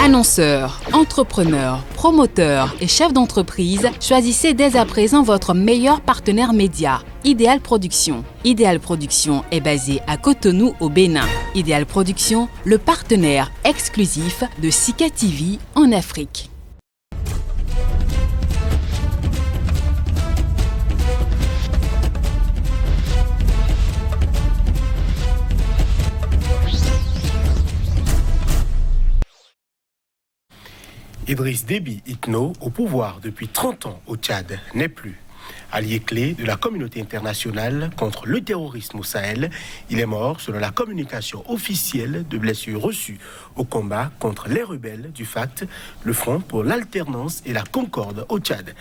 Annonceurs, entrepreneurs, promoteurs et chefs d'entreprise, choisissez dès à présent votre meilleur partenaire média, Ideal Production. Ideal Production est basé à Cotonou au Bénin. Ideal Production, le partenaire exclusif de Sika TV en Afrique. Idriss Déby Itno, au pouvoir depuis 30 ans au Tchad, n'est plus. Allié clé de la communauté internationale contre le terrorisme au Sahel, il est mort, selon la communication officielle, de blessures reçues au combat contre les rebelles du FACT, le Front pour l'alternance et la concorde au Tchad.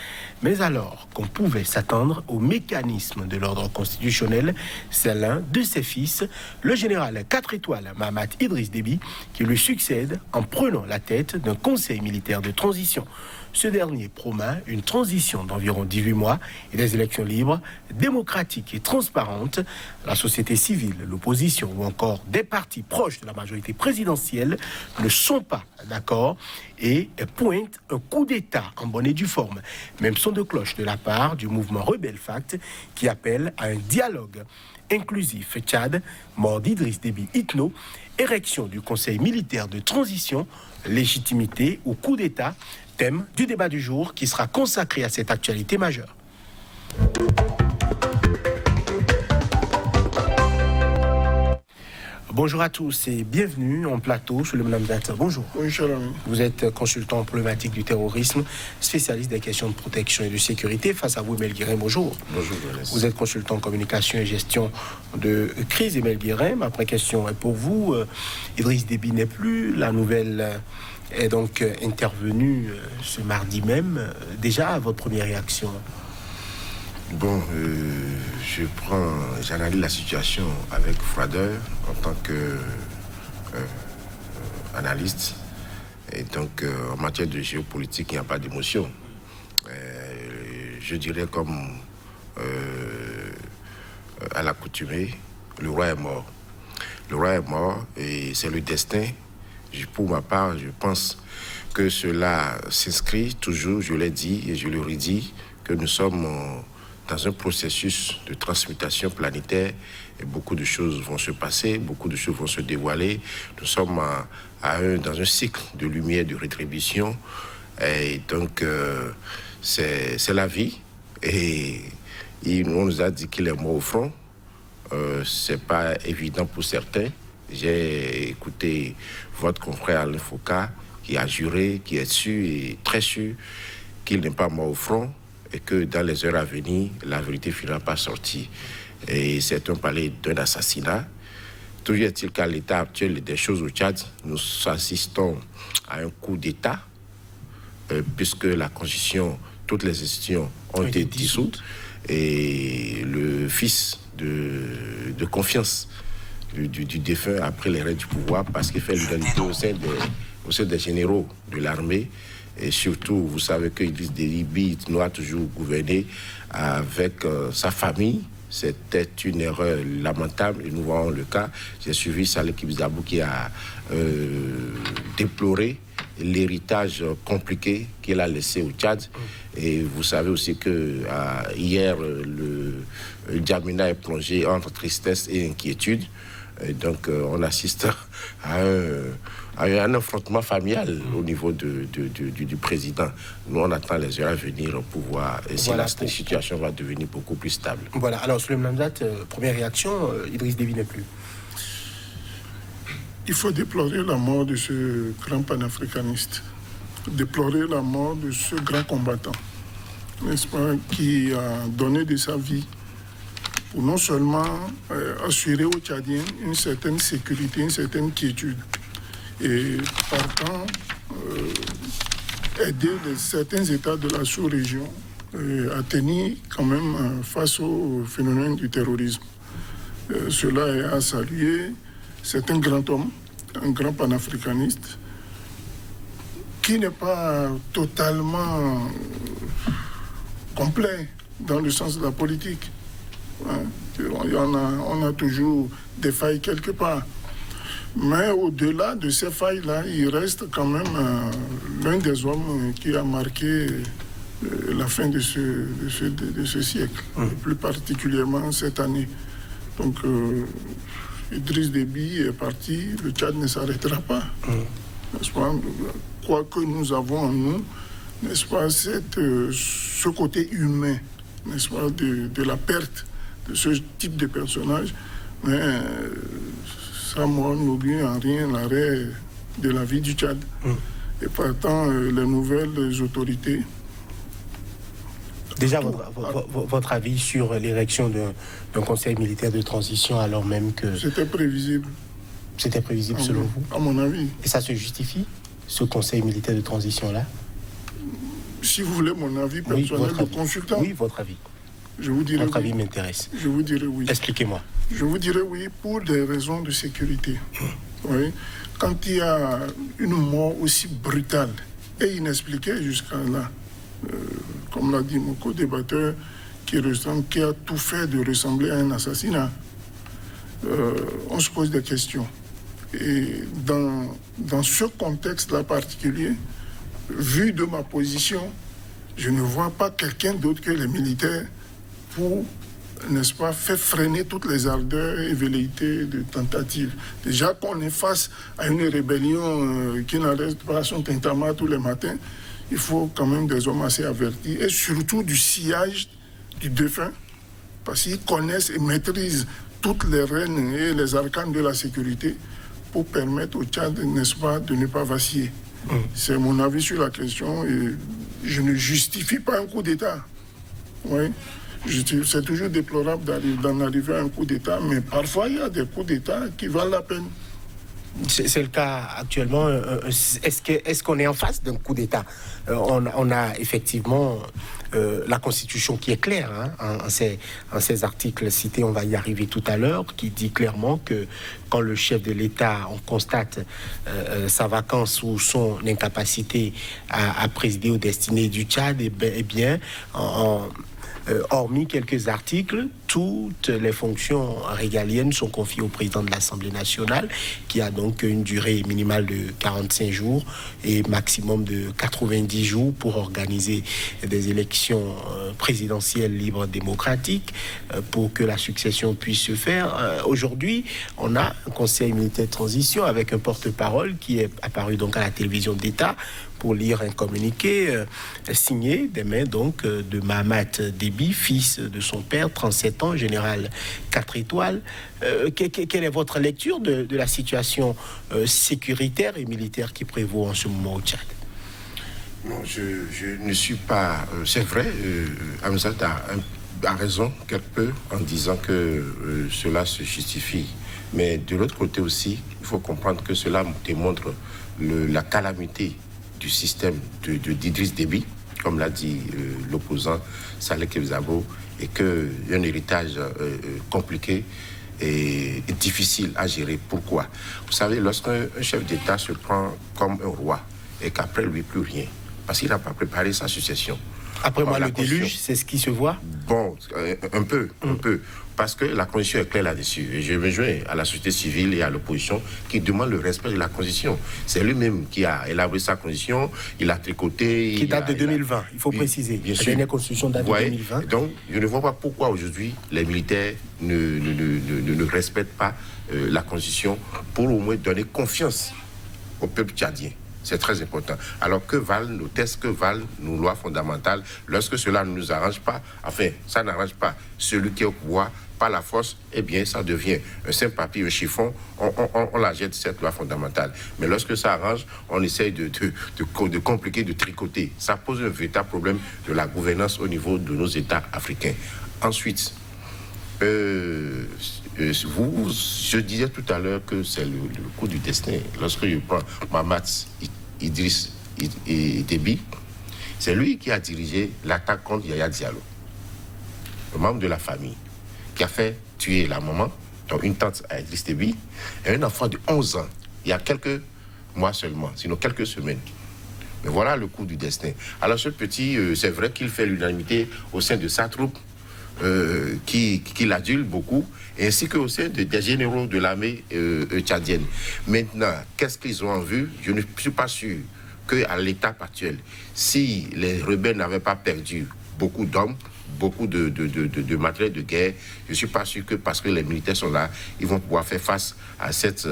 Mais alors qu'on pouvait s'attendre au mécanisme de l'ordre constitutionnel, c'est l'un de ses fils, le général 4 étoiles Mahamat Idriss Déby, qui lui succède en prenant la tête d'un conseil militaire de transition. Ce dernier promet une transition d'environ 18 mois et des élections libres, démocratiques et transparentes. La société civile, l'opposition ou encore des partis proches de la majorité présidentielle ne sont pas d'accord et pointent un coup d'État en bonne et due forme. Même son de cloche de la part du mouvement rebelle FACT qui appelle à un dialogue inclusif. Tchad, mort d'Idriss Déby Itno, érection du conseil militaire de transition, légitimité ou coup d'État, thème du débat du jour qui sera consacré à cette actualité majeure. Bonjour à tous et bienvenue en plateau chez le Madame Data. Bonjour. Bonjour. Vous êtes consultant en problématique du terrorisme, spécialiste des questions de protection et de sécurité. Face à vous, Emel Guérin, bonjour. Bonjour. Vous êtes consultant en communication et gestion de crise, Emel Guérin. Ma première question est pour vous. Idriss Déby n'est plus. La nouvelle est donc intervenue ce mardi même. Déjà, votre première réaction? Bon, j'analyse la situation avec froideur en tant que analyste. Et donc, en matière de géopolitique, il n'y a pas d'émotion. Je dirais comme à l'accoutumée, le roi est mort. Le roi est mort et c'est le destin. Pour ma part, je pense que cela s'inscrit toujours, je l'ai dit et je le redis, que nous sommes dans un processus de transmutation planétaire et beaucoup de choses vont se passer, beaucoup de choses vont se dévoiler. Nous sommes dans un cycle de lumière, de rétribution et donc c'est la vie et on nous a dit qu'il est mort au front. C'est pas évident pour certains. J'ai écouté votre confrère Alain Foucault qui a juré, qui est sûr et très sûr qu'il n'est pas mort au front et que dans les heures à venir, la vérité finira par sortir. Et certains parlaient d'un assassinat. Toujours est-il qu'à l'état actuel des choses au Tchad, nous assistons à un coup d'État puisque la Constitution, toutes les institutions ont été dissoutes et le fils de confiance du défunt a pris les rênes du pouvoir parce qu'il fait l'unanimité au sein des généraux de l'armée. Et surtout, vous savez que Idriss Déby Itno a toujours gouverné avec sa famille. C'était une erreur lamentable et nous voyons le cas. J'ai suivi Saleh Kibzabou qui a déploré l'héritage compliqué qu'il a laissé au Tchad. Et vous savez aussi que hier, le Djamena est plongé entre tristesse et inquiétude. Et donc, on assiste à un affrontement familial au niveau du président. Nous, on attend les heures à venir pour voir si la situation va devenir beaucoup plus stable. Voilà. Alors, sur le même date, première réaction, Idriss Déby n'est plus. Il faut déplorer la mort de ce grand panafricaniste, déplorer la mort de ce grand combattant, n'est-ce pas, qui a donné de sa vie pour non seulement assurer aux Tchadiens une certaine sécurité, une certaine quiétude, et partant aider certains États de la sous-région à tenir quand même face au phénomène du terrorisme. Cela est à saluer. C'est un grand homme, un grand panafricaniste, qui n'est pas totalement complet dans le sens de la politique. On a toujours des failles quelque part. Mais au-delà de ces failles-là, il reste quand même l'un des hommes qui a marqué la fin de ce siècle, plus particulièrement cette année. Donc, Idriss Déby est parti, le Tchad ne s'arrêtera pas. N'est-ce pas? Quoi que nous avons en nous, n'est-ce pas, ce côté humain, n'est-ce pas, de la perte de ce type de personnage, mais sa mort n'oublie en rien l'arrêt de la vie du Tchad. Et partant, les nouvelles autorités. Déjà, votre avis sur l'érection d'un conseil militaire de transition alors même que... C'était prévisible. C'était prévisible selon vous? À mon avis. Et ça se justifie, ce conseil militaire de transition-là? Si vous voulez mon avis personnel de consultant. Oui, votre avis. Je vous dirais votre avis m'intéresse. Je vous dirais oui. Expliquez-moi. Je vous dirais oui pour des raisons de sécurité. Oui. Quand il y a une mort aussi brutale et inexpliquée jusqu'à là, comme l'a dit mon co-débatteur, qui a tout fait de ressembler à un assassinat, on se pose des questions. Et dans ce contexte-là particulier, vu de ma position, je ne vois pas quelqu'un d'autre que les militaires pour, n'est-ce pas, faire freiner toutes les ardeurs et velléités de tentatives. Déjà qu'on est face à une rébellion qui n'arrête pas son tintamarre tous les matins, il faut quand même des hommes assez avertis et surtout du sillage du défunt, parce qu'ils connaissent et maîtrisent toutes les rênes et les arcanes de la sécurité pour permettre au Tchad, n'est-ce pas, de ne pas vaciller. C'est mon avis sur la question et je ne justifie pas un coup d'État. Oui. C'est toujours déplorable d'en arriver à un coup d'État, mais parfois il y a des coups d'État qui valent la peine. C'est le cas actuellement. Est-ce qu'on est en face d'un coup d'État? On a effectivement la Constitution qui est claire, hein, en ces articles cités, on va y arriver tout à l'heure, qui dit clairement que quand le chef de l'État, on constate sa vacance ou son incapacité à présider aux destinées du Tchad, eh bien, hormis quelques articles, toutes les fonctions régaliennes sont confiées au président de l'Assemblée nationale, qui a donc une durée minimale de 45 jours et maximum de 90 jours pour organiser des élections présidentielles libres démocratiques pour que la succession puisse se faire. Aujourd'hui, on a un conseil militaire de transition avec un porte-parole qui est apparu donc à la télévision d'État pour lire un communiqué signé des mains donc de Mahamat Déby, fils de son père, 37 ans, général 4 étoiles. Quelle est votre lecture de la situation sécuritaire et militaire qui prévaut en ce moment au Tchad? Non, je ne suis pas... c'est vrai, Hamzat a raison quelque peu en disant que cela se justifie. Mais de l'autre côté aussi, il faut comprendre que cela démontre la calamité du système d'Idriss Déby, comme l'a dit l'opposant Saleh Kebzabo, et qu'il y a un héritage compliqué et difficile à gérer. Pourquoi? Vous savez, lorsqu'un chef d'État se prend comme un roi et qu'après lui plus rien, parce qu'il n'a pas préparé sa succession. Après moi, le déluge, c'est ce qui se voit? Bon, un peu. Parce que la Constitution est claire là-dessus. Et je me joins à la société civile et à l'opposition qui demande le respect de la Constitution. C'est lui-même qui a élaboré sa Constitution, il a tricoté... Qui date de 2020, il faut préciser. La dernière Constitution date de 2020. Donc, je ne vois pas pourquoi aujourd'hui les militaires ne respectent pas la Constitution pour au moins donner confiance au peuple tchadien. C'est très important. Alors que valent nos textes, que valent nos lois fondamentales lorsque cela ne nous arrange pas? Enfin, ça n'arrange pas celui qui est au pouvoir par la force, eh bien, ça devient un simple papier, un chiffon, on la jette, cette loi fondamentale. Mais lorsque ça arrange, on essaye de compliquer, de tricoter. Ça pose un véritable problème de la gouvernance au niveau de nos États africains. Ensuite, je disais tout à l'heure que c'est le coup du destin. Lorsque je prends Mahamat Idriss Déby, c'est lui qui a dirigé l'attaque contre Yaya Diallo, le membre de la famille, qui a fait tuer la maman, donc une tante à Idriss Déby, et un enfant de 11 ans, il y a quelques mois seulement, sinon quelques semaines. Mais voilà le coup du destin. Alors ce petit, c'est vrai qu'il fait l'unanimité au sein de sa troupe, qui l'adulent beaucoup, ainsi que au sein des généraux de l'armée tchadienne. Maintenant, qu'est-ce qu'ils ont en vue? Je ne suis pas sûr qu'à l'étape actuelle, si les rebelles n'avaient pas perdu beaucoup d'hommes, beaucoup de matériel de guerre, je ne suis pas sûr que parce que les militaires sont là, ils vont pouvoir faire face à cette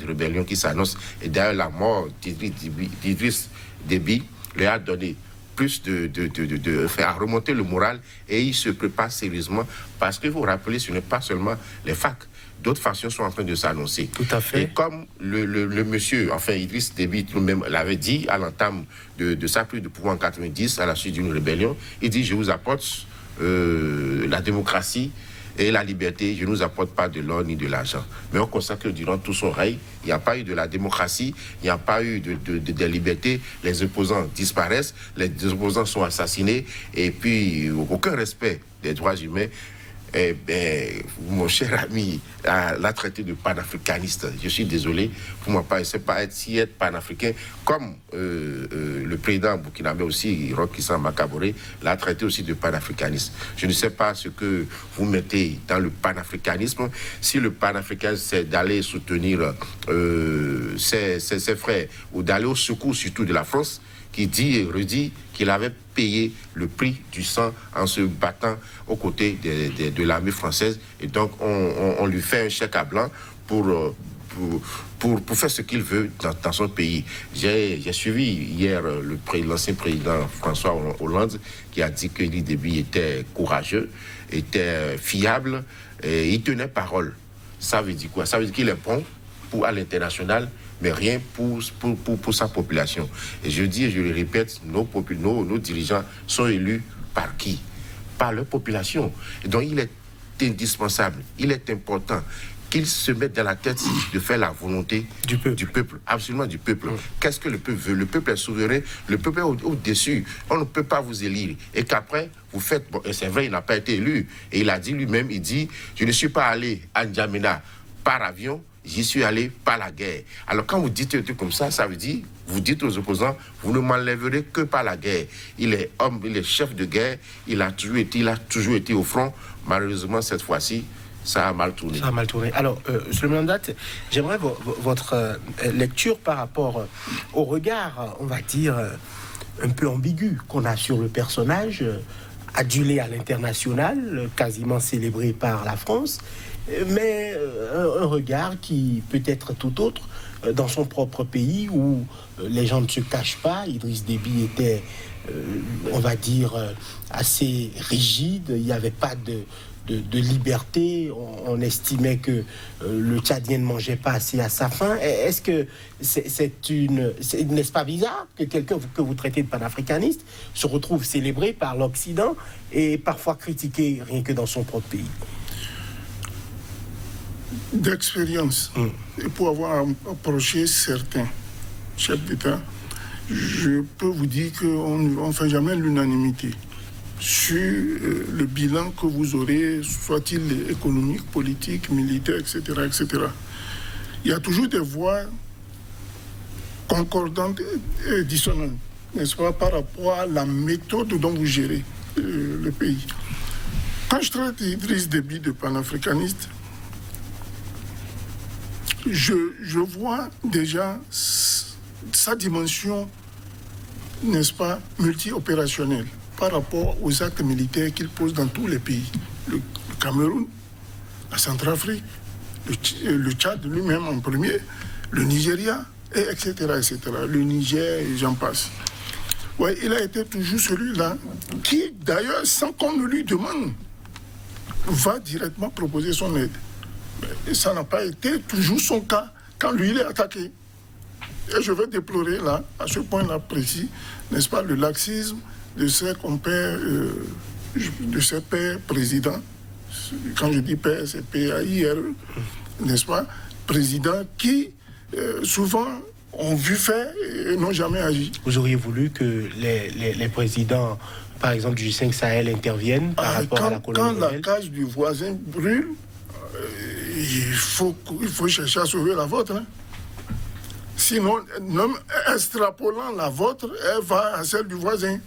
rébellion qui s'annonce. Et d'ailleurs, la mort d'Idriss Déby leur a donné plus de faire remonter le moral, et ils se préparent sérieusement, parce qu'il faut rappeler, ce n'est pas seulement les FARC. D'autres factions sont en train de s'annoncer. Tout à fait. Et comme le monsieur, enfin Idriss Déby lui-même l'avait dit à l'entame de sa prise de pouvoir en 90, à la suite d'une rébellion, il dit: je vous apporte la démocratie et la liberté, je ne vous apporte pas de l'or ni de l'argent. Mais on constate que durant tout son règne, il n'y a pas eu de la démocratie, il n'y a pas eu de liberté, les opposants disparaissent, les opposants sont assassinés, et puis aucun respect des droits humains. Eh bien, mon cher ami l'a traité de panafricaniste. Je suis désolé, pour moi, pas si être panafricain, comme le président burkinabé aussi, Roch Christian Makaboré, l'a traité aussi de panafricaniste. Je ne sais pas ce que vous mettez dans le panafricanisme. Si le panafricanisme, c'est d'aller soutenir ses frères, ou d'aller au secours surtout de la France, qui dit et redit qu'il avait payé le prix du sang en se battant aux côtés de l'armée française. Et donc, on lui fait un chèque à blanc pour faire ce qu'il veut dans son pays. J'ai suivi hier l'ancien président François Hollande, qui a dit que Idriss Déby était courageux, était fiable, et il tenait parole. Ça veut dire quoi? Ça veut dire qu'il est bon à l'international, mais rien pour sa population. Et je dis et je le répète, nos dirigeants sont élus par qui? Par leur population. Et donc il est indispensable, il est important qu'ils se mettent dans la tête de faire la volonté du peuple, absolument du peuple. Qu'est-ce que le peuple veut? Le peuple est souverain, le peuple est au-dessus. On ne peut pas vous élire. Et qu'après, vous faites... Bon, et c'est vrai, il n'a pas été élu. Et il a dit lui-même, il dit, je ne suis pas allé à N'Djamena par avion, j'y suis allé par la guerre. Alors quand vous dites un truc comme ça, ça veut dire, vous dites aux opposants, vous ne m'enlèverez que par la guerre. Il est homme, il est chef de guerre, il a toujours été au front. Malheureusement, cette fois-ci, ça a mal tourné. Ça a mal tourné. Alors, Souleymane Amdat, j'aimerais votre lecture par rapport au regard, on va dire, un peu ambigu qu'on a sur le personnage, adulé à l'international, quasiment célébré par la France, mais un regard qui peut être tout autre dans son propre pays, où les gens ne se cachent pas. Idriss Déby était, on va dire, assez rigide, il n'y avait pas de liberté, on estimait que le Tchadien ne mangeait pas assez à sa faim. Est-ce que n'est-ce pas bizarre que quelqu'un que vous traitez de panafricaniste se retrouve célébré par l'Occident et parfois critiqué rien que dans son propre pays? D'expérience, et pour avoir approché certains chefs d'État, je peux vous dire qu'on ne fait jamais l'unanimité sur le bilan que vous aurez, soit-il économique, politique, militaire, etc., etc. Il y a toujours des voix concordantes et dissonantes, n'est-ce pas, par rapport à la méthode dont vous gérez le pays. Quand je traite Idriss Déby de panafricaniste, je vois déjà sa dimension, n'est-ce pas, multi-opérationnelle par rapport aux actes militaires qu'il pose dans tous les pays. Le Cameroun, la Centrafrique, le Tchad lui-même en premier, le Nigeria, etc., etc. Le Niger, et j'en passe. Ouais, il a été toujours celui-là qui, d'ailleurs, sans qu'on ne lui demande, va directement proposer son aide. Et ça n'a pas été toujours son cas quand lui il est attaqué. Et je vais déplorer là, à ce point-là précis, n'est-ce pas, le laxisme de ses compères, de ses pères présidents. Quand je dis père, c'est P-A-I-R-E, n'est-ce pas, présidents qui souvent ont vu faire et n'ont jamais agi. Vous auriez voulu que les présidents, par exemple du G5 Sahel, interviennent par rapport à la colonie rebelle? Quand la cage du voisin brûle, il faut chercher à sauver la vôtre. Hein. Sinon, même extrapolant la vôtre, elle va à celle du voisin.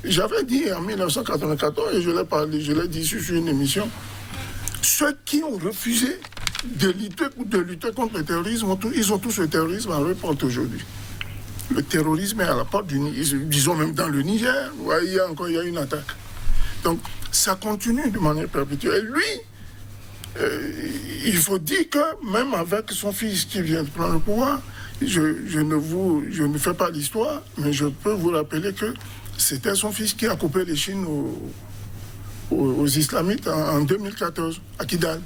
J'avais dit en 1994, et je l'ai dit sur une émission, ceux qui ont refusé de lutter contre le terrorisme, ils ont tous le terrorisme à leur porte aujourd'hui. Le terrorisme est à la porte disons même dans le Niger, où il y a une attaque. Donc ça continue de manière perpétuelle. Et lui, il faut dire que même avec son fils qui vient de prendre le pouvoir, je ne fais pas l'histoire, mais je peux vous rappeler que c'était son fils qui a coupé les chines aux islamites en 2014, à Kidal.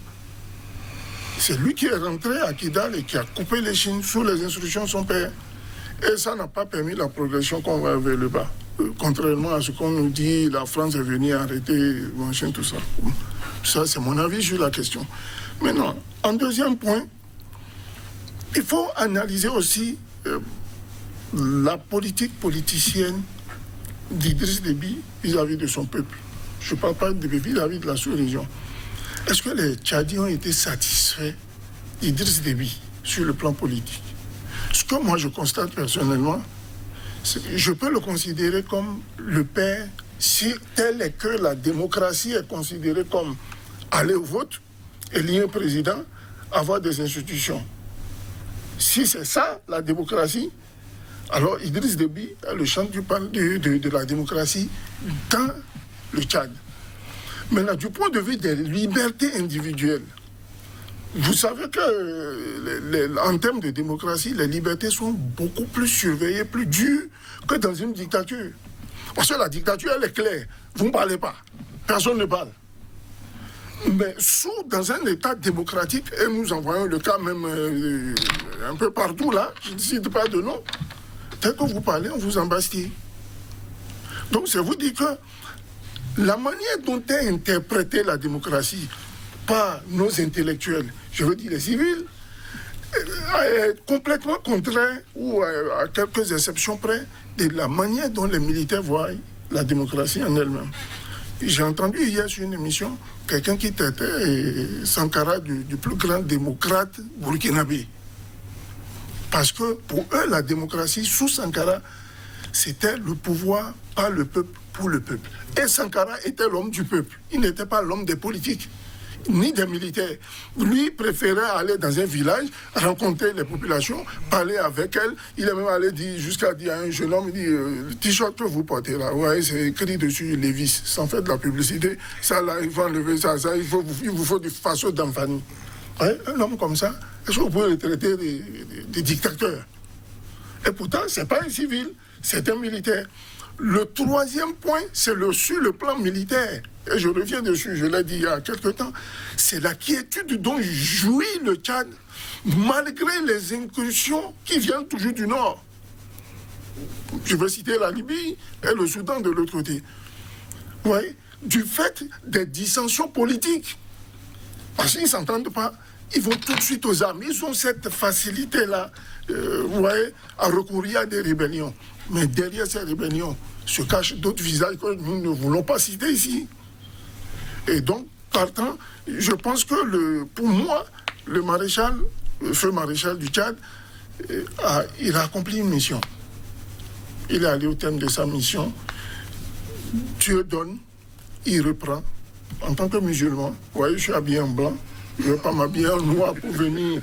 C'est lui qui est rentré à Kidal et qui a coupé les chines sous les instructions de son père. Et ça n'a pas permis la progression qu'on va vers le bas. Contrairement à ce qu'on nous dit, la France est venue arrêter, machin, tout ça. Ça, c'est mon avis sur la question. Maintenant, en deuxième point, il faut analyser aussi la politique politicienne d'Idriss Déby vis-à-vis de son peuple. Je ne parle pas de vis-à-vis de la sous-région. Est-ce que les Tchadiens ont été satisfaits d'Idriss Déby sur le plan politique? Ce que moi je constate personnellement, je peux le considérer comme le père, si tel est que la démocratie est considérée comme aller au vote, élire un président, avoir des institutions. Si c'est ça, la démocratie, alors Idriss Déby est le champ de la démocratie dans le Tchad. Maintenant, du point de vue des libertés individuelles, vous savez que en termes de démocratie, les libertés sont beaucoup plus surveillées, plus dures que dans une dictature. Parce que la dictature, elle est claire. Vous ne parlez pas. Personne ne parle. Mais dans un État démocratique, et nous en voyons le cas même un peu partout là, je ne cite pas de nom, dès que vous parlez, on vous embastille. Donc, c'est vous dire que la manière dont est interprétée la démocratie par nos intellectuels, je veux dire les civils, est complètement contraire, ou à quelques exceptions près, de la manière dont les militaires voient la démocratie en elle-même. J'ai entendu hier sur une émission quelqu'un qui traitait Sankara du plus grand démocrate burkinabé. Parce que pour eux, la démocratie sous Sankara, c'était le pouvoir par le peuple pour le peuple. Et Sankara était l'homme du peuple. Il n'était pas l'homme des politiques, ni des militaires. Lui préférait aller dans un village, rencontrer les populations, parler avec elles. Il est même allé jusqu'à dire à un jeune homme, il dit, le t-shirt que vous portez là, ouais, c'est écrit dessus Lévis, sans faire de la publicité. Ça là, il faut enlever ça, il vous faut du façon d'enfant. Ouais, un homme comme ça, est-ce que vous pouvez le traiter de dictateur? Et pourtant, ce n'est pas un civil, c'est un militaire. Le troisième point, c'est sur le plan militaire. Et je reviens dessus, je l'ai dit il y a quelque temps. C'est la quiétude dont jouit le Tchad, malgré les incursions qui viennent toujours du nord. Je vais citer la Libye et le Soudan de l'autre côté. Ouais, du fait des dissensions politiques. Parce qu'ils ne s'entendent pas. Ils vont tout de suite aux armes. Ils ont cette facilité-là à recourir à des rébellions. Mais derrière ces rébellions se cachent d'autres visages que nous ne voulons pas citer ici. Et donc, partant, je pense que pour moi, le feu maréchal du Tchad, il a accompli une mission. Il est allé au terme de sa mission. Dieu donne, il reprend. En tant que musulman, je suis habillé en blanc. Je ne vais pas m'habiller en noir pour venir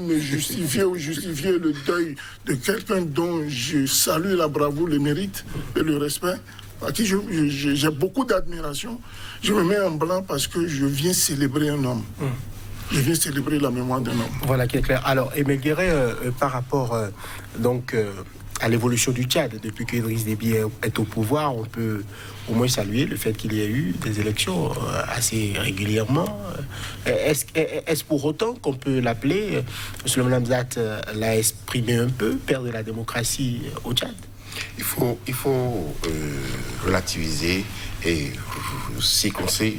me justifier ou justifier le deuil de quelqu'un dont je salue la bravoure, le mérite et le respect, à qui j'ai beaucoup d'admiration. Je me mets en blanc parce que je viens célébrer un homme. Je viens célébrer la mémoire d'un homme. Voilà qui est clair. Alors, Aimé Guéret, par rapport à l'évolution du Tchad, depuis qu'Idriss Déby est au pouvoir, on peut au moins saluer le fait qu'il y ait eu des élections assez régulièrement. Est-ce pour autant qu'on peut l'appeler, M. Namzat l'a exprimé un peu, père de la démocratie au Tchad? Il faut relativiser et séquencer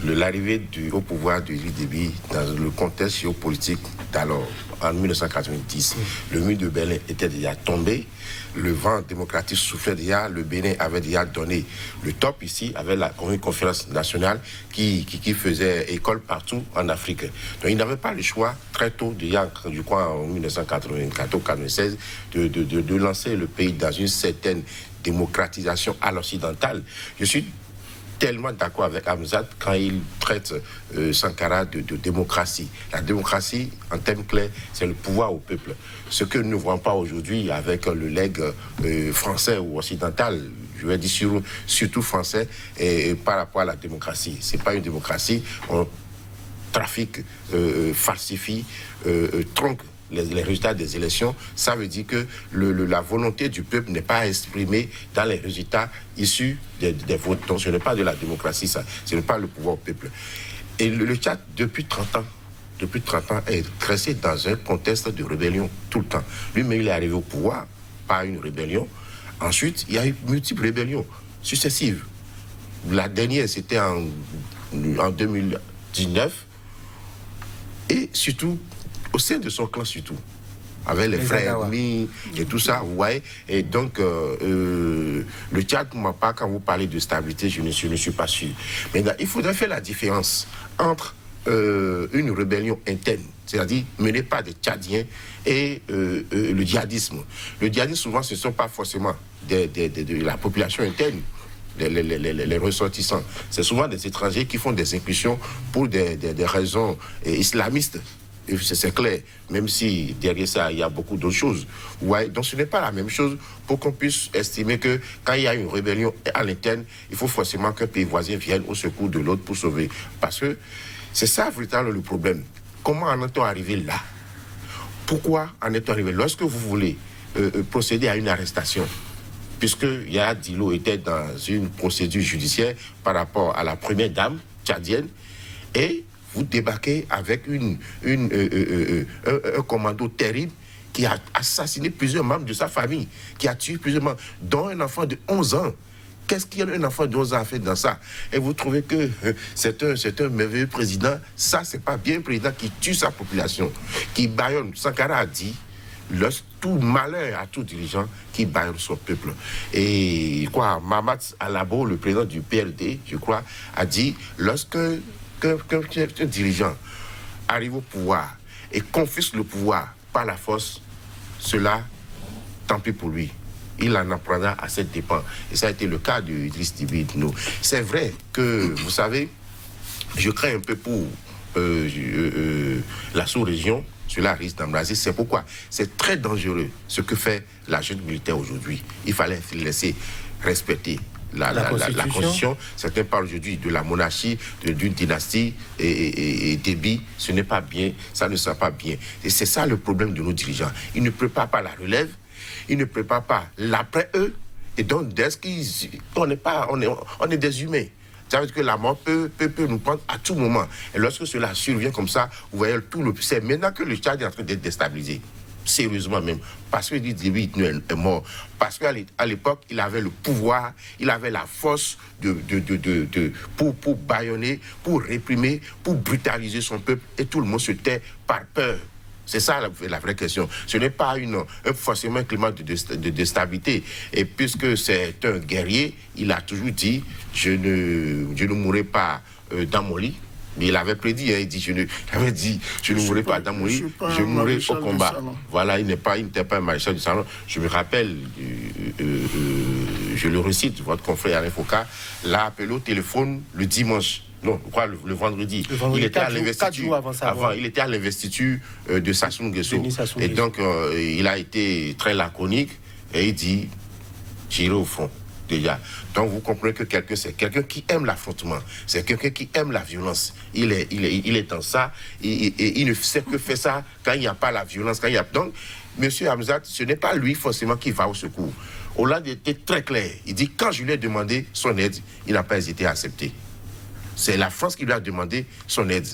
l'arrivée au pouvoir de Idriss Déby dans le contexte géopolitique d'alors, en 1990, le mur de Berlin était déjà tombé, le vent démocratique soufflait déjà, le Bénin avait déjà donné le top ici, avec la conférence nationale qui faisait école partout en Afrique. Donc il n'avait pas le choix, très tôt, déjà, je crois en 1994-96, de lancer le pays dans une certaine démocratisation à l'occidentale. Je suis tellement d'accord avec Hamzat quand il traite Sankara de démocratie. La démocratie, en termes clairs, c'est le pouvoir au peuple. Ce que nous ne voyons pas aujourd'hui avec le legs français ou occidental, je vais dire surtout français, et par rapport à la démocratie. Ce n'est pas une démocratie, on trafique, falsifie, tronque les résultats des élections. Ça veut dire que la volonté du peuple n'est pas exprimée dans les résultats issus des votes. Donc ce n'est pas de la démocratie, ça. Ce n'est pas le pouvoir au peuple. Et le Tchad, depuis 30 ans, est tracé dans un contexte de rébellion tout le temps. Lui-même, il est arrivé au pouvoir par une rébellion. Ensuite, il y a eu multiples rébellions successives. La dernière, c'était en 2019. Et surtout, au sein de son clan surtout, avec les frères ennemis et tout ça, ouais. Et donc, le Tchad, pour ma part, quand vous parlez de stabilité, je ne suis pas sûr. Mais il faudrait faire la différence entre une rébellion interne, c'est-à-dire menée par des Tchadiens, et le djihadisme. Le djihadisme, souvent, ce ne sont pas forcément de la population interne. Les ressortissants. C'est souvent des étrangers qui font des incursions pour des raisons islamistes. C'est clair, même si derrière ça, il y a beaucoup d'autres choses. Ouais, donc ce n'est pas la même chose pour qu'on puisse estimer que quand il y a une rébellion à l'interne, il faut forcément qu'un pays voisin vienne au secours de l'autre pour sauver. Parce que c'est ça véritablement le problème. Comment en est-on arrivé là? Pourquoi en est-on arrivé? Lorsque vous voulez procéder à une arrestation, puisque Yaya Dillo était dans une procédure judiciaire par rapport à la première dame tchadienne, et vous débarquez avec un commando terrible qui a assassiné plusieurs membres de sa famille, qui a tué plusieurs membres, dont un enfant de 11 ans. Qu'est-ce qu'un enfant de 11 ans a fait dans ça? Et vous trouvez que c'est un merveilleux président? Ça, c'est pas bien un président qui tue sa population, qui bâillonne. Sankara a dit, tout malheur à tout dirigeant qui bâillonne son peuple. Et quoi, Mahamat Alabo, le président du PLD, je crois, a dit, lorsque qu'un dirigeant arrive au pouvoir et confisque le pouvoir par la force, cela, tant pis pour lui. Il en apprendra à ses dépens. Et ça a été le cas de Idriss Déby. C'est vrai que, vous savez, je crains un peu pour la sous-région. Cela risque d'embraser. C'est pourquoi c'est très dangereux ce que fait la jeune militaire aujourd'hui. Il fallait laisser respecter la Constitution. Certains parlent aujourd'hui de la monarchie, d'une dynastie, et Déby, ce n'est pas bien, ça ne sera pas bien. Et c'est ça le problème de nos dirigeants. Ils ne préparent pas la relève, ils ne préparent pas l'après-eux, et donc, on est des humains. Ça veut dire que la mort peut nous prendre à tout moment. Et lorsque cela survient comme ça, vous voyez c'est maintenant que le Tchad est en train d'être déstabilisé. Sérieusement même. Parce que Déby est mort. Parce qu'à l'époque, il avait le pouvoir, il avait la force pour bâillonner, pour réprimer, pour brutaliser son peuple. Et tout le monde se tait par peur. C'est ça la vraie question. Ce n'est pas forcément un climat de stabilité. Et puisque c'est un guerrier, il a toujours dit, je ne mourrai pas dans mon lit. Mais il avait prédit, il dit, je ne mourrai pas dans mon lit, je mourrai au combat. Voilà, il n'était pas un maréchal du salon. Je me rappelle, je le récite, votre confrère Alain Foucault l'a appelé au téléphone le dimanche. Non, je crois le vendredi. Il était à l'investiture. Il était à l'investiture de Sassou Nguesso. Et donc, il a été très laconique et il dit, j'irai au front. Déjà. Donc vous comprenez que c'est quelqu'un qui aime l'affrontement, c'est quelqu'un qui aime la violence. Il est dans ça, et il ne sait que faire ça quand il n'y a pas la violence. Donc, M. Hamzat, ce n'est pas lui forcément qui va au secours. Hollande était très clair. Il dit, quand je lui ai demandé son aide, il n'a pas hésité à accepter. C'est la France qui lui a demandé son aide.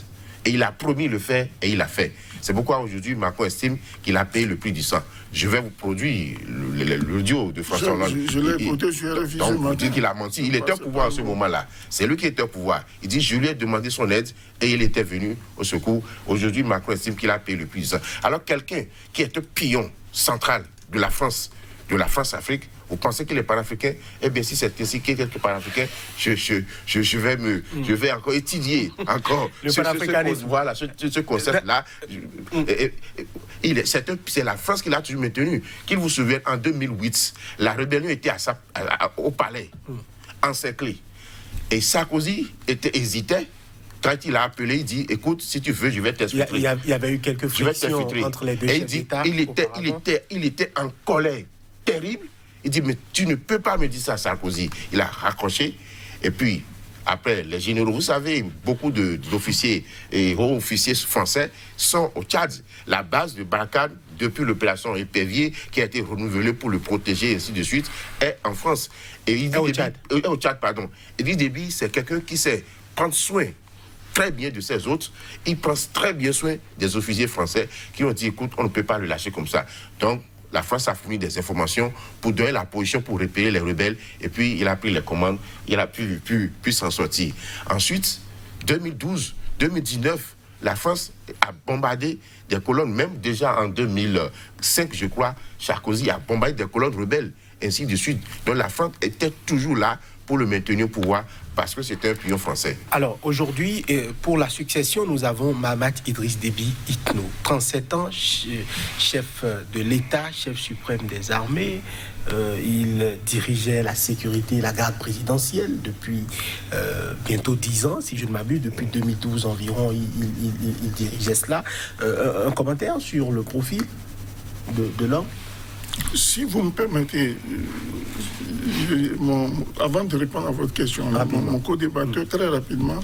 Et il a promis le faire et il l'a fait. C'est pourquoi aujourd'hui, Macron estime qu'il a payé le prix du sang. Je vais vous produire l'audio de François Hollande. Je l'ai écouté sur RFI. Donc, vous dites qu'il a menti. Il était au pouvoir à ce moment-là. C'est lui qui était au pouvoir. Il dit, je lui ai demandé son aide et il était venu au secours. Aujourd'hui, Macron estime qu'il a payé le prix du sang. Alors, quelqu'un qui est un pillon central de la France-Afrique, vous pensez qu'il est panafricain? Eh bien, si c'est ainsi qu'il est panafricain, je vais encore étudier encore ce concept-là. C'est la France qui l'a toujours maintenu. Qu'il vous souvienne, en 2008, la rébellion était au palais, encerclée. Et Sarkozy hésitait. Quand il a appelé, il dit, écoute, si tu veux, je vais t'exfiltrer. Il y avait eu quelques frictions entre les deux chefs d'État. Il était en colère terrible. Il dit, mais tu ne peux pas me dire ça, Sarkozy. Il a raccroché. Et puis, après, les généraux, vous savez, beaucoup d'officiers et hauts-officiers français sont au Tchad. La base de Barkhane, depuis l'opération Épervier, qui a été renouvelée pour le protéger, et ainsi de suite, est en France. Au Tchad, pardon. Idriss Déby, c'est quelqu'un qui sait prendre soin très bien de ses autres. Il prend très bien soin des officiers français qui ont dit, écoute, on ne peut pas le lâcher comme ça. Donc, la France a fourni des informations pour donner la position pour repérer les rebelles. Et puis, il a pris les commandes. Il a pu s'en sortir. Ensuite, 2012, 2019, la France a bombardé des colonnes. Même déjà en 2005, je crois, Sarkozy a bombardé des colonnes rebelles, ainsi de suite. Donc, la France était toujours là pour le maintenir au pouvoir parce que c'était un pion français. Alors, aujourd'hui, pour la succession, nous avons Mahamat Idriss Déby Itno, 37 ans, chef de l'État, chef suprême des armées. Il dirigeait la sécurité et la garde présidentielle depuis bientôt 10 ans, si je ne m'abuse, depuis 2012 environ, il dirigeait cela. Un commentaire sur le profil de l'homme? Si vous me permettez, avant de répondre à votre question, mon co-débatteur très rapidement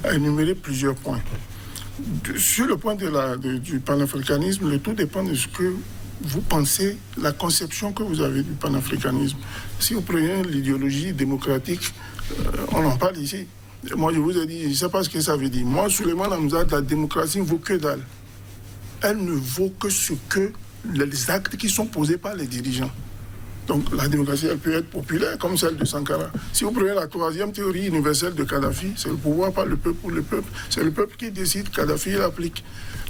a énuméré plusieurs points. Sur le point du panafricanisme, le tout dépend de ce que vous pensez, la conception que vous avez du panafricanisme. Si vous prenez l'idéologie démocratique, on en parle ici. Moi, je vous ai dit, je ne sais pas ce que ça veut dire. Moi, Souleymane Hamza, la démocratie ne vaut que dalle. Elle ne vaut que ce que les actes qui sont posés par les dirigeants. Donc la démocratie, elle peut être populaire comme celle de Sankara. Si vous prenez la troisième théorie universelle de Kadhafi, c'est le pouvoir par le peuple pour le peuple. C'est le peuple qui décide, Kadhafi l'applique.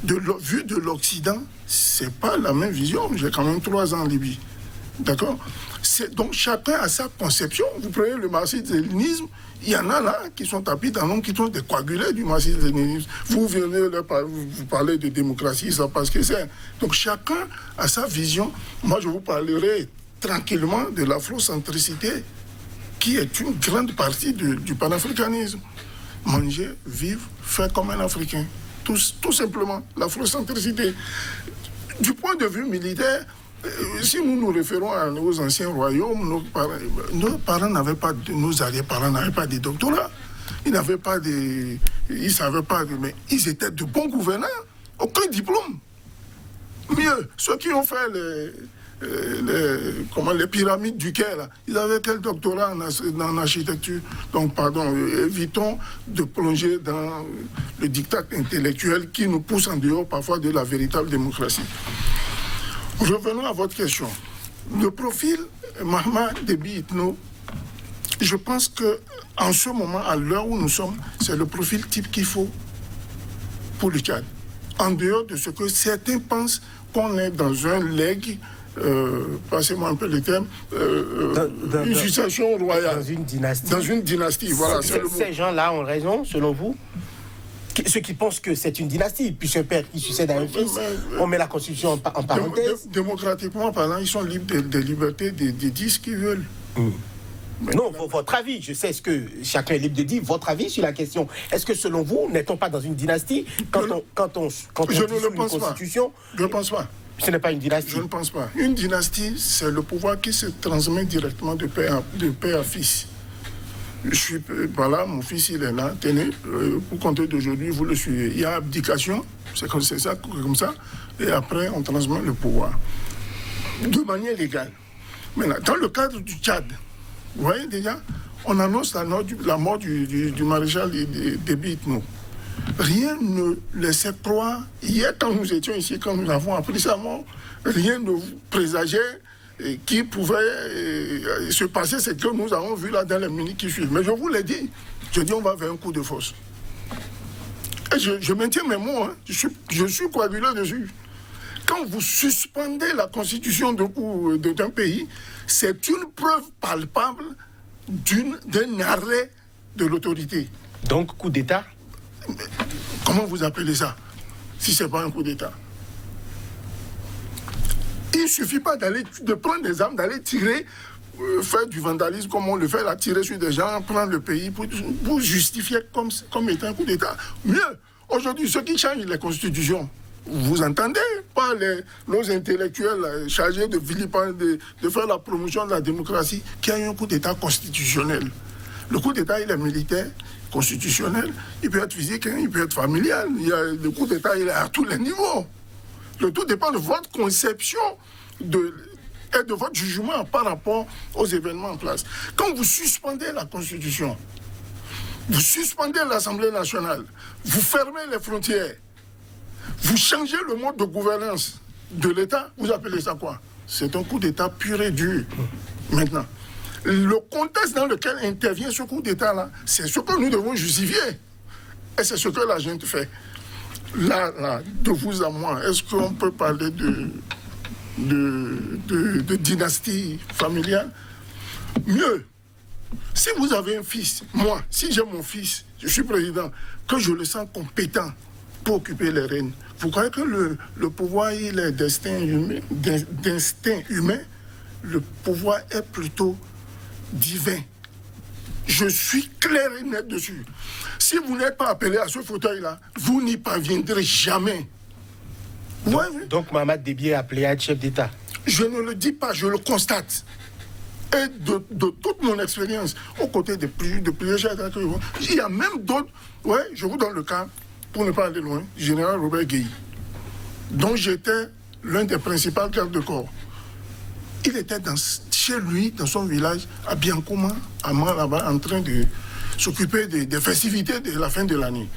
Vu de l'Occident, c'est pas la même vision. J'ai quand même 3 ans en Libye. D'accord? Donc chacun a sa conception. Vous prenez le marxisme-léninisme, il y en a là qui sont tapis dans l'ombre, qui sont des coagulés du marxisme-léninisme. Vous venez là, vous parlez de démocratie, ça parce que c'est... Donc chacun a sa vision. Moi, je vous parlerai tranquillement de l'afrocentricité, qui est une grande partie du panafricanisme. Manger, vivre, faire comme un Africain. Tout simplement, l'afrocentricité. Du point de vue militaire, si nous nous référons aux anciens royaumes, nos parents n'avaient pas, nos arrière-parents n'avaient pas de doctorat. Ils n'avaient pas de... Ils savaient pas... Mais ils étaient de bons gouverneurs. Aucun diplôme. Mieux, ceux qui ont fait les pyramides du Caire, là, ils avaient quel doctorat en architecture? Donc, pardon, évitons de plonger dans le diktat intellectuel qui nous pousse en dehors parfois de la véritable démocratie. Revenons à votre question. Le profil Mahamat Déby Itno, je pense qu'en ce moment, à l'heure où nous sommes, c'est le profil type qu'il faut pour le Tchad. En dehors de ce que certains pensent qu'on est dans un legs, passez-moi un peu le terme, une succession royale. Dans une dynastie. Dans une dynastie, voilà. Ces gens-là ont raison, selon vous? Ceux qui pensent que c'est une dynastie, puis un père qui succède à un fils, on met la Constitution en parenthèse. Démocratiquement parlant, ils sont libres de liberté de dire ce qu'ils veulent. Non, votre avis, je sais ce que chacun est libre de dire, votre avis sur la question. Est-ce que selon vous, n'est-on pas dans une dynastie quand on je ne le pense Constitution? Je ne pense pas. Ce n'est pas une dynastie. Je ne pense pas. Une dynastie, c'est le pouvoir qui se transmet directement de père à fils. Voilà, mon fils, il est là, tenez, pour compter d'aujourd'hui, vous le suivez. Il y a abdication, c'est comme ça, et après, on transmet le pouvoir. De manière légale. Maintenant, dans le cadre du Tchad, vous voyez déjà, on annonce la mort du maréchal Déby Itno. rien ne laissait croire, hier quand nous étions ici, quand nous avons appris ça, rien ne présageait qui pouvait se passer ce que nous avons vu là dans les minutes qui suivent. Mais je vous l'ai dit, je dis on va vers un coup de force. Et je maintiens mes mots, hein. Je suis coagulé dessus. Quand vous suspendez la constitution d'un pays, c'est une preuve palpable d'un arrêt de l'autorité. Donc, coup d'État? Comment vous appelez ça, si ce n'est pas un coup d'État? Il ne suffit pas de prendre des armes, d'aller tirer, faire du vandalisme comme on le fait, là, tirer sur des gens, prendre le pays pour justifier comme étant un coup d'État. Mieux, aujourd'hui, ceux qui changent les constitutions, vous entendez pas nos intellectuels chargés de vilipender, de faire la promotion de la démocratie, qui a eu un coup d'État constitutionnel. Le coup d'État, il est militaire, constitutionnel, il peut être physique, hein, il peut être familial. Le coup d'État, il est à tous les niveaux. Le tout dépend de votre conception et de votre jugement par rapport aux événements en place. Quand vous suspendez la Constitution, vous suspendez l'Assemblée nationale, vous fermez les frontières, vous changez le mode de gouvernance de l'État, vous appelez ça quoi? C'est un coup d'État pur et dur. Maintenant, le contexte dans lequel intervient ce coup d'État-là, c'est ce que nous devons justifier. Et c'est ce que la gente fait. Là, de vous à moi, est-ce qu'on peut parler de dynastie familiale? Mieux, si vous avez un fils, moi, si j'ai mon fils, je suis président, que je le sens compétent pour occuper les rênes, vous croyez que le pouvoir, il est d'instinct humain? Le pouvoir est plutôt divin. Je suis clair et net dessus. Si vous n'êtes pas appelé à ce fauteuil-là, vous n'y parviendrez jamais. Donc Mamad Déby est appelé à être chef d'État? Je ne le dis pas, je le constate. Et de toute mon expérience, aux côtés de plusieurs chefs d'État, il y a même d'autres. Ouais, je vous donne le cas, pour ne pas aller loin, du général Robert Gueye, dont j'étais l'un des principaux gardes de corps. Il était chez lui, dans son village, à Biancouma, à Malaba, en train de s'occuper des festivités de la fin de l'année.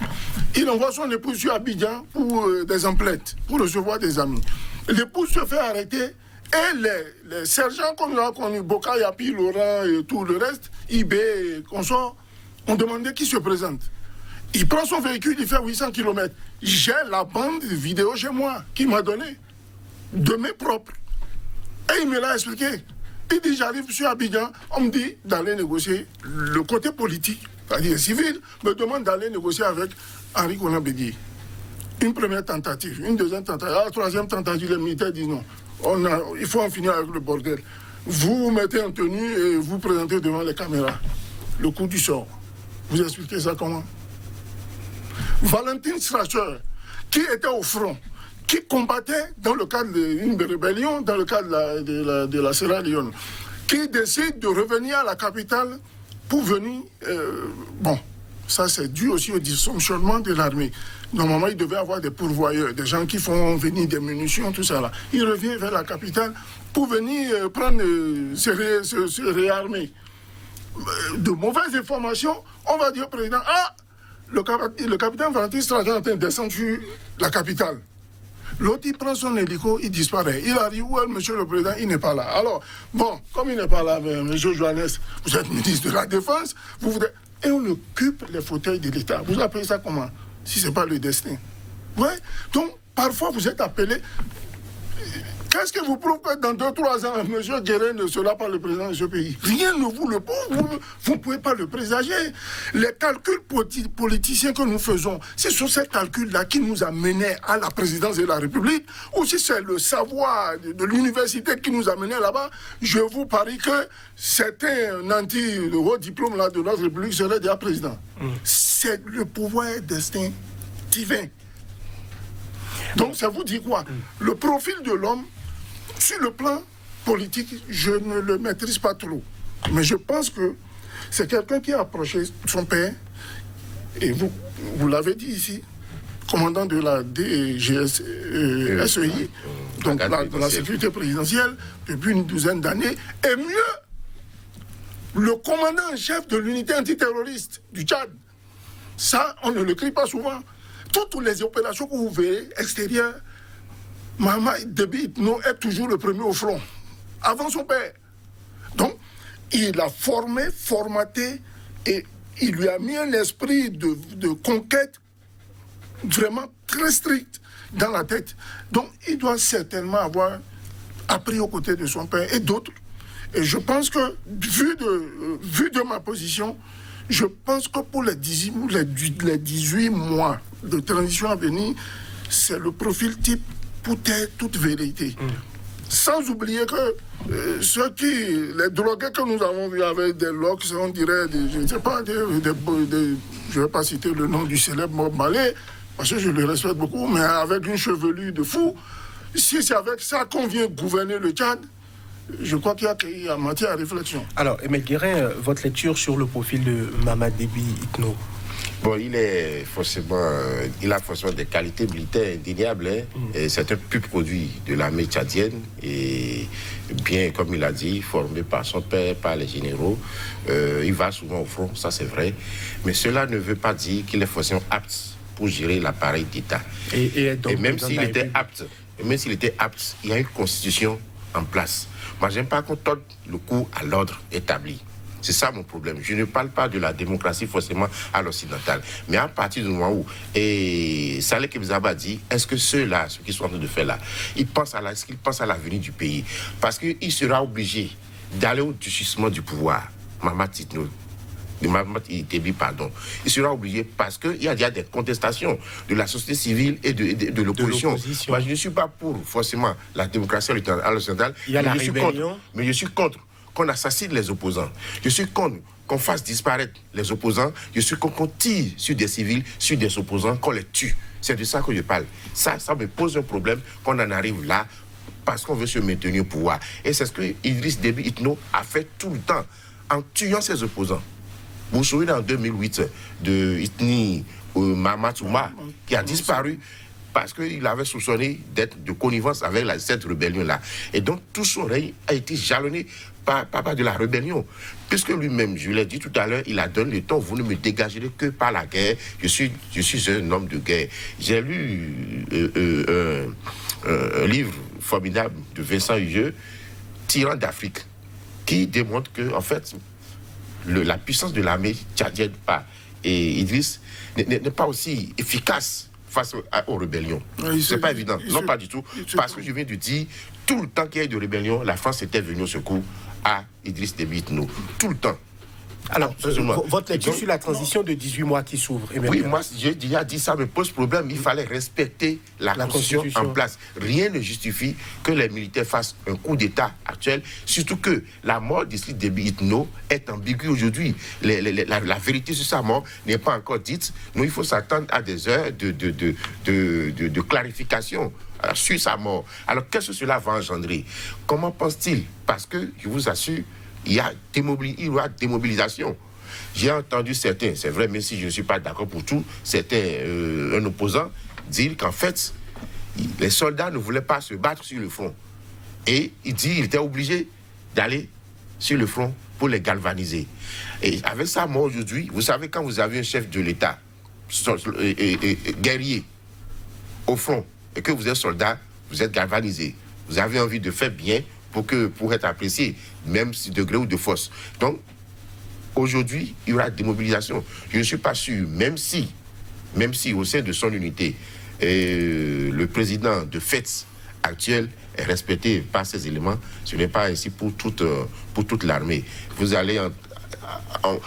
Il envoie son épouse sur Abidjan pour des emplettes, pour recevoir des amis. L'épouse se fait arrêter et les sergents comme nous avons connu, Boka, Yapi, Laurent et tout le reste, Ibé, consorts, ont demandé qui se présente. Il prend son véhicule, il fait 800 km. J'ai la bande vidéo chez moi qui m'a donné, de mes propres. Et il me l'a expliqué. Il dit, j'arrive sur Abidjan, on me dit d'aller négocier. Le côté politique, c'est-à-dire civil, me demande d'aller négocier avec Henri Konan Bédié. Une première tentative, une deuxième tentative. La troisième tentative, les militaires disent non. Il faut en finir avec le bordel. Vous vous mettez en tenue et vous présentez devant les caméras. Le coup du sort. Vous expliquez ça comment? Valentine Stracher, qui était au front, qui combattait dans le cadre d'une rébellion, dans le cadre de la Sierra Leone, qui décide de revenir à la capitale pour venir... bon, ça c'est dû aussi au dysfonctionnement de l'armée. Normalement, il devait avoir des pourvoyeurs, des gens qui font venir des munitions, tout ça là. Il revient vers la capitale pour venir prendre, se réarmer. De mauvaises informations, on va dire au président, ah, le capitaine Valentine Stracher est en train de descendre sur la capitale. L'autre, il prend son hélico, il disparaît. Il arrive, où est monsieur le président? Il n'est pas là. Alors, bon, comme il n'est pas là, monsieur Johannes, vous êtes ministre de la Défense, et on occupe les fauteuils de l'État. Vous appelez ça comment? Si ce n'est pas le destin. Ouais. Donc, parfois, vous êtes appelé. Qu'est-ce que vous prouve que dans 2-3 ans, M. Guérin ne sera pas le président de ce pays? Rien ne vous le prouve. Vous ne pouvez pas le présager. Les calculs politiciens que nous faisons, c'est sur ces calculs-là qui nous a menés à la présidence de la République, ou si c'est le savoir de l'université qui nous a menés là-bas, je vous parie que certains nantis de haut diplôme là, de notre République seraient déjà présidents. C'est le pouvoir destin divin. Donc ça vous dit quoi? Le profil de l'homme, sur le plan politique, je ne le maîtrise pas trop. Mais je pense que c'est quelqu'un qui a approché son père, et vous l'avez dit ici, commandant de la DGSEI, donc la sécurité présidentielle, depuis une douzaine d'années, et mieux, le commandant en chef de l'unité antiterroriste du Tchad. Ça, on ne le crie pas souvent. toutes les opérations que vous verrez extérieures, Mahamat Déby Itno est toujours le premier au front, avant son père. Donc, il a formaté, et il lui a mis un esprit de conquête vraiment très strict dans la tête. Donc, il doit certainement avoir appris aux côtés de son père et d'autres. Et je pense que, vu de ma position, je pense que pour les 18 mois de transition à venir, c'est le profil type pour taire toute vérité. Sans oublier que les drogués que nous avons vus avec des locks, on dirait, je ne sais pas, je ne vais pas citer le nom du célèbre Bob Marley, parce que je le respecte beaucoup, mais avec une chevelure de fou, si c'est avec ça qu'on vient gouverner le Tchad, je crois qu'il y a matière à réflexion. Alors, Ahmed Guérin, votre lecture sur le profil de Mahamat Déby Itno? Bon, il a forcément des qualités militaires indéniables. Et c'est un pur produit de l'armée tchadienne. Et bien, comme il a dit, formé par son père, par les généraux. Il va souvent au front, ça c'est vrai. Mais cela ne veut pas dire qu'il est forcément apte pour gérer l'appareil d'État. Et même s'il était apte, il y a une constitution en place. Moi, j'aime pas qu'on donne le coup à l'ordre établi. C'est ça mon problème. Je ne parle pas de la démocratie forcément à l'occidental. Mais à partir du moment où, et Saleh Kebzaba dit, est-ce que ceux-là, ceux qui sont en train de faire là, est-ce qu'ils pensent à l'avenir du pays? Parce qu'il sera obligé d'aller au durcissement du pouvoir. Mahamat Déby, pardon. Il sera obligé parce qu'il y a des contestations de la société civile et de l'opposition. Moi, je ne suis pas pour forcément la démocratie à l'occidental. Il y a la rébellion. Mais je suis contre qu'on assassine les opposants. Je suis contre qu'on fasse disparaître les opposants. Je suis contre qu'on tire sur des civils, sur des opposants, qu'on les tue. C'est de ça que je parle. Ça me pose un problème qu'on en arrive là parce qu'on veut se maintenir au pouvoir. Et c'est ce que Idriss Déby Itno a fait tout le temps en tuant ses opposants. Vous vous souvenez en 2008 de Itni Mahamat Ouma qui a disparu parce qu'il avait soupçonné d'être de connivence avec cette rébellion-là. Et donc tout son règne a été jalonné par de la rébellion. Puisque lui-même, je l'ai dit tout à l'heure, il a donné le temps, vous ne me dégagerez que par la guerre. Je suis un homme de guerre. J'ai lu un livre formidable de Vincent Huyeux, Tyran d'Afrique, qui démontre que, en fait, la puissance de l'armée tchadienne et Idriss n'est pas aussi efficace face aux rébellions. C'est pas évident. Non, pas du tout. Parce que je viens de dire, tout le temps qu'il y a eu de rébellion, la France était venue au secours à Idriss Déby Itno. Tout le temps. Alors, votre lecture sur la transition de 18 mois qui s'ouvre. Oui, moi, j'ai déjà dit ça me pose problème. Il fallait respecter la constitution en place. Rien ne justifie que les militaires fassent un coup d'État actuel, surtout que la mort d'Idriss Déby Itno est ambiguë aujourd'hui. La vérité sur sa mort n'est pas encore dite. Nous, il faut s'attendre à des heures de clarification sur sa mort. Alors, qu'est-ce que cela va engendrer? Comment pense-t-il? Parce que, je vous assure, il y a démobilisation. J'ai entendu certains, c'est vrai, même si je ne suis pas d'accord pour tout, certains, un opposant, dire qu'en fait, les soldats ne voulaient pas se battre sur le front. Et il dit qu'il était obligé d'aller sur le front pour les galvaniser. Et avec ça, moi, aujourd'hui, vous savez, quand vous avez un chef de l'État, guerrier, au front, et que vous êtes soldat, vous êtes galvanisé. Vous avez envie de faire bien pour être apprécié, même si de gré ou de force. Donc, aujourd'hui, il y aura démobilisation. Je ne suis pas sûr, même si au sein de son unité, le président de FETS actuel est respecté par ces éléments, ce n'est pas ainsi pour toute l'armée. Vous allez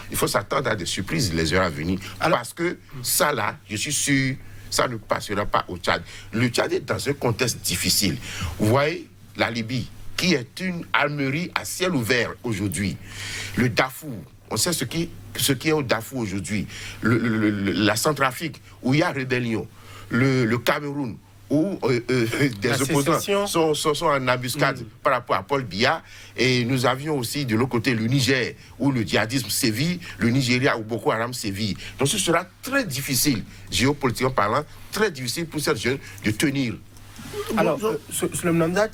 il faut s'attendre à des surprises les heures à venir. Alors, parce que ça là, je suis sûr, ça ne passera pas au Tchad. Le Tchad est dans un contexte difficile. Vous voyez, la Libye, qui est une armerie à ciel ouvert aujourd'hui. Le Darfour, on sait ce qui est au Darfour aujourd'hui. La Centrafrique, où il y a rébellion. Le Cameroun, où des opposants sont en embuscade par rapport à Paul Biya. Et nous avions aussi de l'autre côté le Niger, où le djihadisme sévit, le Nigeria, où Boko Haram sévit. Donc ce sera très difficile, géopolitiquement parlant, très difficile pour cette jeune de tenir Alors, sur le Namdat,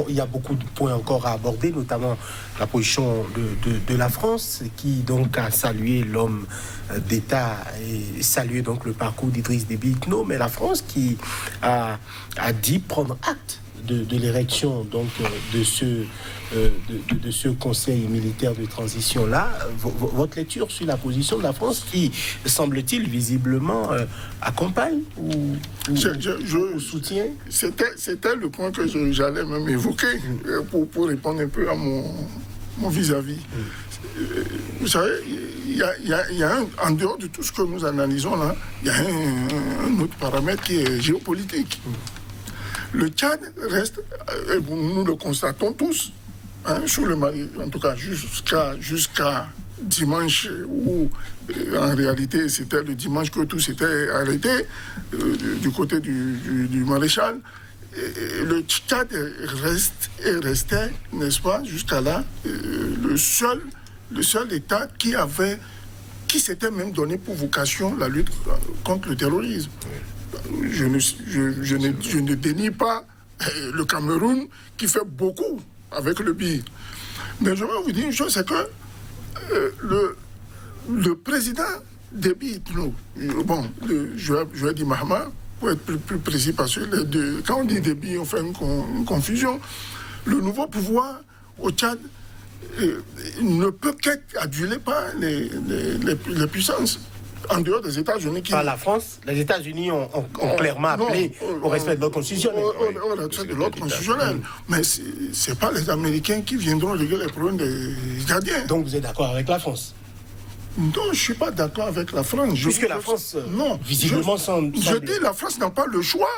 il y a beaucoup de points encore à aborder, notamment la position de la France, qui donc a salué l'homme d'État et salué donc le parcours d'Idriss Déby Itno, mais la France qui a dit prendre acte de l'érection donc de ce conseil militaire de transition là. Votre lecture sur la position de la France qui, semble-t-il, visiblement accompagne ou soutient. C'était le point que j'allais même évoquer pour répondre un peu à mon vis-à-vis. Vous savez, il y a en dehors de tout ce que nous analysons là, il y a un autre paramètre qui est géopolitique. Le Tchad reste, nous le constatons tous, sous le Mali, en tout cas jusqu'à dimanche, où en réalité c'était le dimanche que tout s'était arrêté, du côté du maréchal. Le Tchad restait, n'est-ce pas, jusqu'à là, le seul État qui s'était même donné pour vocation la lutte contre le terrorisme. Je ne dénie pas le Cameroun qui fait beaucoup avec le BIR. Mais je vais vous dire une chose, c'est que le président Déby Itno, je vais dire Mahama, pour être plus précis, parce que quand on dit Déby, on fait une confusion. Le nouveau pouvoir au Tchad ne peut qu'être adulé par les puissances. En dehors des États-Unis qui... Par la France, les États-Unis ont clairement appelé au respect de l'ordre constitutionnel. Au respect de l'ordre constitutionnel. Mais ce n'est pas les Américains qui viendront régler les problèmes des Tchadiens. Donc vous êtes d'accord avec la France? Non, je ne suis pas d'accord avec la France. Puisque la France, visiblement, je dis la France n'a pas le choix.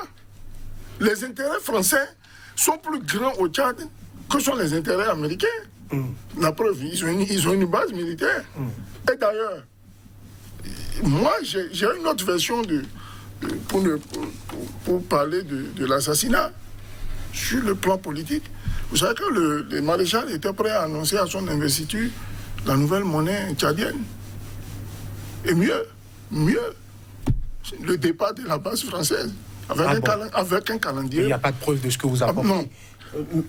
Les intérêts français sont plus grands au Tchad que sont les intérêts américains. La preuve, ils ont une base militaire. Et d'ailleurs, moi, j'ai une autre version pour parler de l'assassinat sur le plan politique. Vous savez que le maréchal était prêt à annoncer à son investiture la nouvelle monnaie tchadienne. Et mieux, le départ de la base française avec un calendrier. Il n'y a pas de preuve de ce que vous avez non.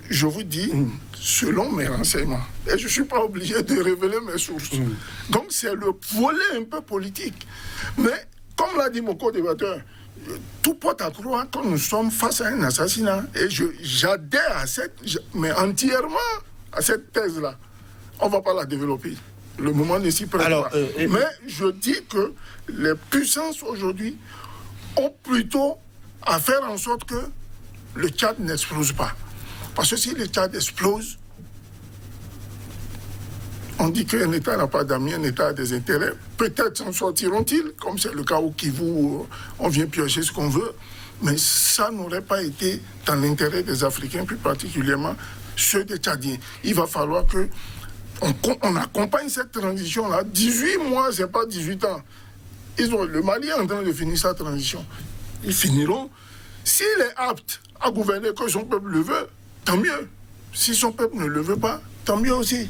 Je vous dis, selon mes renseignements, et je ne suis pas obligé de révéler mes sources. Donc c'est le volet un peu politique. Mais, comme l'a dit mon co-débatteur, tout porte à croire que nous sommes face à un assassinat. Et j'adhère entièrement à cette thèse-là. On ne va pas la développer. Le moment ne s'y prête pas. Mais je dis que les puissances aujourd'hui ont plutôt à faire en sorte que le Tchad n'explose pas. Parce que si le Tchad explose, on dit qu'un État n'a pas d'amis, un État a des intérêts. Peut-être s'en sortiront-ils, comme c'est le cas au Kivu, où on vient piocher ce qu'on veut. Mais ça n'aurait pas été dans l'intérêt des Africains, plus particulièrement ceux des Tchadiens. Il va falloir qu'on accompagne cette transition-là. 18 mois, ce n'est pas 18 ans. Le Mali est en train de finir sa transition. Ils finiront. S'il est apte à gouverner, que son peuple le veut, tant mieux. Si son peuple ne le veut pas, tant mieux aussi.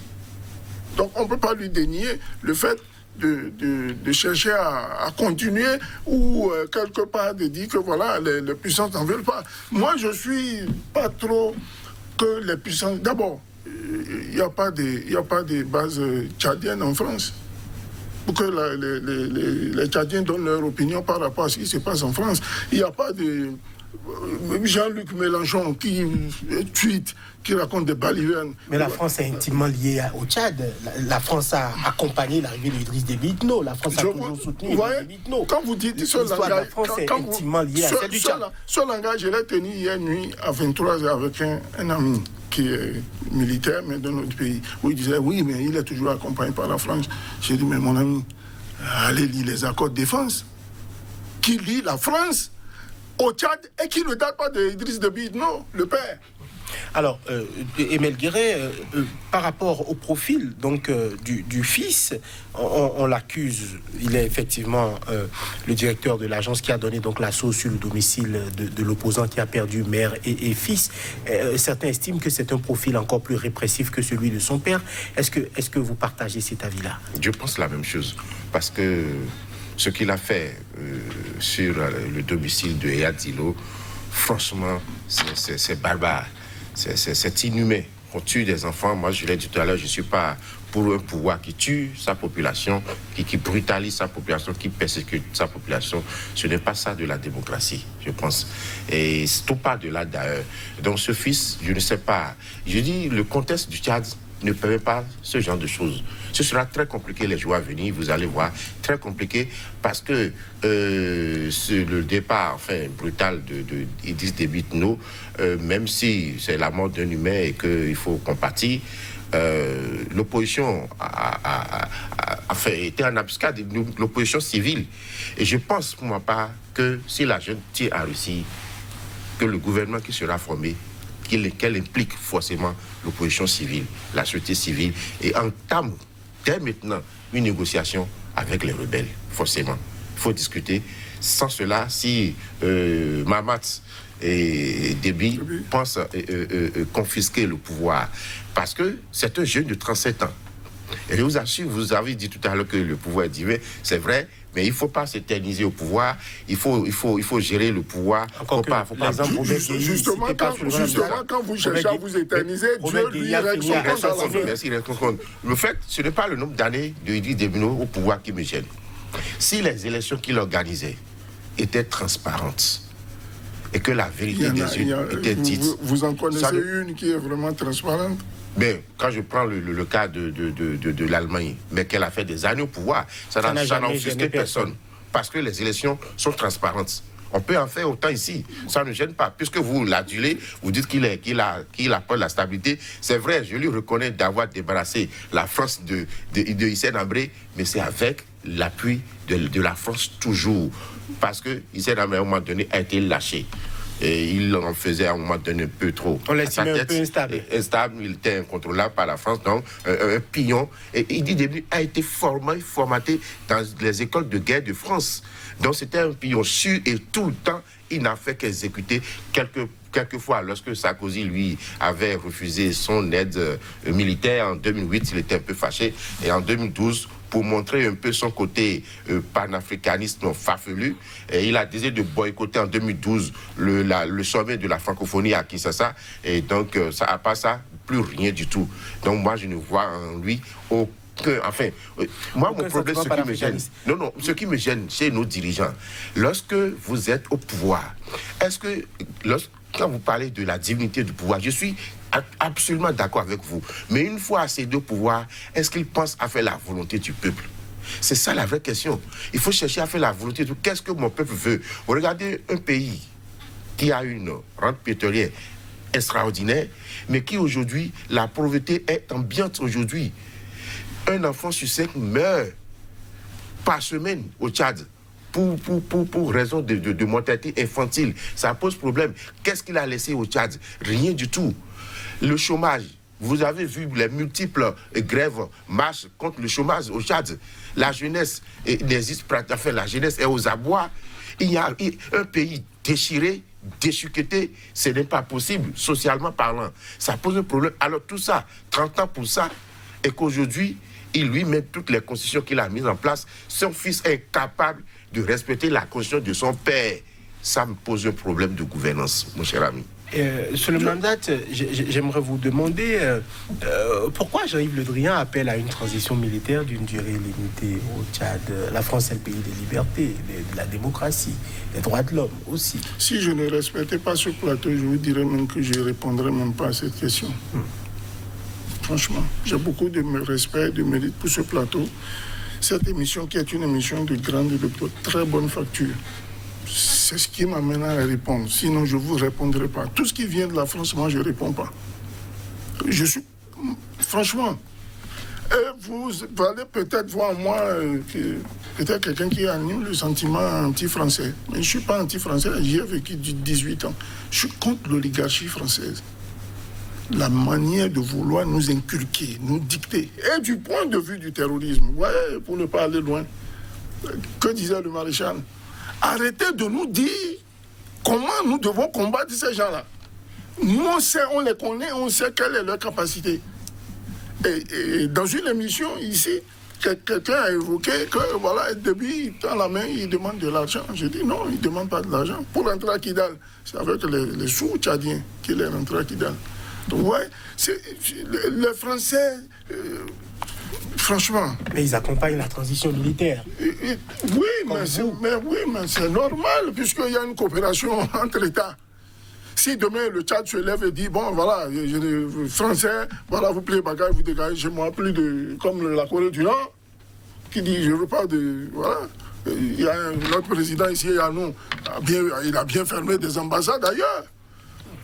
Donc on ne peut pas lui dénier le fait de chercher à continuer ou quelque part de dire que voilà, les puissances n'en veulent pas. Moi, je ne suis pas trop que les puissances... D'abord, il n'y a pas de base tchadienne en France. Pour que les Tchadiens donnent leur opinion par rapport à ce qui se passe en France. Il n'y a pas de... Jean-Luc Mélenchon qui tweet, qui raconte des balivernes. Mais la France est intimement liée au Tchad. La France a accompagné l'arrivée d'Idriss Déby Itno. La France a toujours soutenu Idriss Déby Itno. Quand vous dites ce langage, la France est intimement liée à celle du Tchad. Ce langage, je l'ai tenu hier nuit à 23h avec un ami qui est militaire, mais dans notre pays, où il disait oui, mais il est toujours accompagné par la France. J'ai dit, mais mon ami, allez lire les accords de défense qui lie la France au Tchad et qui ne date pas d'Idriss Déby Itno, le père. Alors, Emel Guéret, par rapport au profil donc, du fils, on l'accuse, il est effectivement le directeur de l'agence qui a donné donc l'assaut sur le domicile de l'opposant qui a perdu mère et fils. Certains estiment que c'est un profil encore plus répressif que celui de son père. Est-ce que vous partagez cet avis-là? Je pense la même chose, parce que ce qu'il a fait sur le domicile de Eyad Zilo, franchement, c'est barbare. C'est inhumain. On tue des enfants. Moi, je l'ai dit tout à l'heure, je ne suis pas pour un pouvoir qui tue sa population, qui brutalise sa population, qui persécute sa population. Ce n'est pas ça de la démocratie, je pense. Et c'est tout pas de là d'ailleurs. Donc ce fils, je ne sais pas. Je dis, le contexte du Tchad ne permet pas ce genre de choses. Ce sera très compliqué les jours à venir, vous allez voir, très compliqué, parce que le départ brutal de Idriss Déby Itno, même si c'est la mort d'un humain et qu'il faut compatir, l'opposition a été en embuscade, l'opposition civile. Et je pense pour ma part que si la jeune tire à Russie, que le gouvernement qui sera formé, qu'elle implique forcément l'opposition civile, la société civile, et entame dès maintenant une négociation avec les rebelles, forcément. Il faut discuter. Sans cela, si Mahamat et Déby pensent confisquer le pouvoir, parce que c'est un jeune de 37 ans. Et je vous assure, vous avez dit tout à l'heure que le pouvoir est divin, c'est vrai, mais il ne faut pas s'éterniser au pouvoir, il faut gérer le pouvoir. Justement, quand vous cherchez à vous éterniser, Dieu lui règle son compte à la fin. Merci, le fait, ce n'est pas le nombre d'années de Idriss Déby Itno au pouvoir qui me gêne. Si les élections qu'il organisait étaient transparentes, et que la vérité des urnes était dite. Vous en connaissez une qui est vraiment transparente? Mais quand je prends le cas de l'Allemagne, mais qu'elle a fait des années au pouvoir, ça n'a offusqué personne. Parce que les élections sont transparentes. On peut en faire autant ici, ça ne gêne pas. Puisque vous l'adulez, vous dites qu'il apporte la stabilité. C'est vrai, je lui reconnais d'avoir débarrassé la France de Hissène Habré, mais c'est avec l'appui de la France toujours. Parce que Hissène Habré, à un moment donné, a été lâché. Et il en faisait à un moment donné un peu trop. On l'estimait un peu instable. Il était incontrôlable par la France, donc un pignon. Et Idriss Déby a été formaté dans les écoles de guerre de France. Donc c'était un pignon sûr et tout le temps, il n'a fait qu'exécuter quelquefois, lorsque Sarkozy, lui, avait refusé son aide militaire en 2008, il était un peu fâché. Et en 2012, pour montrer un peu son côté panafricanisme farfelu, et il a décidé de boycotter en 2012 le sommet de la francophonie à Kinshasa. Et donc, ça à part ça, plus rien du tout. Donc moi, je ne vois en lui aucun... Enfin, moi, mon problème, ce qui me gêne... Non, ce qui me gêne chez nos dirigeants, lorsque vous êtes au pouvoir, est-ce que... Quand vous parlez de la dignité du pouvoir, je suis absolument d'accord avec vous. Mais une fois accédé au pouvoir, est-ce qu'ils pensent à faire la volonté du peuple? C'est ça la vraie question. Il faut chercher à faire la volonté du peuple. Qu'est-ce que mon peuple veut? Vous regardez un pays qui a une rente pétrolière extraordinaire, mais qui aujourd'hui, la pauvreté est ambiante aujourd'hui. Un enfant sur 5 meurt par semaine au Tchad. Pour raison de mortalité infantile. Ça pose problème. Qu'est-ce qu'il a laissé au Tchad? Rien du tout. Le chômage. Vous avez vu les multiples grèves, marches contre le chômage au Tchad. La jeunesse n'existe pas. Enfin, la jeunesse est aux abois. Il y a un pays déchiré, déchiqueté. Ce n'est pas possible, socialement parlant. Ça pose un problème. Alors tout ça, 30 ans pour ça, et qu'aujourd'hui, il lui met toutes les constitutions qu'il a mises en place. Son fils est incapable de respecter la constitution de son père. Ça me pose un problème de gouvernance, mon cher ami. Sur le mandat, j'aimerais vous demander pourquoi Jean-Yves Le Drian appelle à une transition militaire d'une durée limitée au Tchad. La France est le pays des libertés, de la démocratie, des droits de l'homme aussi. Si je ne respectais pas ce plateau, je vous dirais même que je ne répondrais même pas à cette question. Franchement, j'ai beaucoup de respect et de mérite pour ce plateau. Cette émission qui est une émission de grande et de très bonne facture. C'est ce qui m'amène à répondre. Sinon, je ne vous répondrai pas. Tout ce qui vient de la France, moi, je ne réponds pas. Je suis... Franchement, vous allez peut-être voir en moi peut-être quelqu'un qui anime le sentiment anti-français. Mais je ne suis pas anti-français, j'y ai vécu 18 ans. Je suis contre l'oligarchie française. La manière de vouloir nous inculquer, nous dicter. Et du point de vue du terrorisme, ouais, pour ne pas aller loin, que disait le maréchal? Arrêtez de nous dire comment nous devons combattre ces gens-là. Nous, on sait, on les connaît, on sait quelle est leur capacité. Et dans une émission ici, quelqu'un a évoqué que voilà, Déby, dans la main, il demande de l'argent. J'ai dit non, il ne demande pas de l'argent. Pour rentrer à Kidal, c'est avec les sous tchadiens qu'il est rentré à Kidal. Donc, ouais, les Français, franchement. Mais ils accompagnent la transition militaire. Oui, mais c'est normal, puisqu'il y a une coopération entre États. Si demain le Tchad se lève et dit, bon, voilà, les Français, voilà, vous pliez bagaille, vous dégagez chez moi, plus de. Comme la Corée du Nord, qui dit, je ne veux pas de. Voilà. Il y a notre président ici, il a bien fermé des ambassades ailleurs.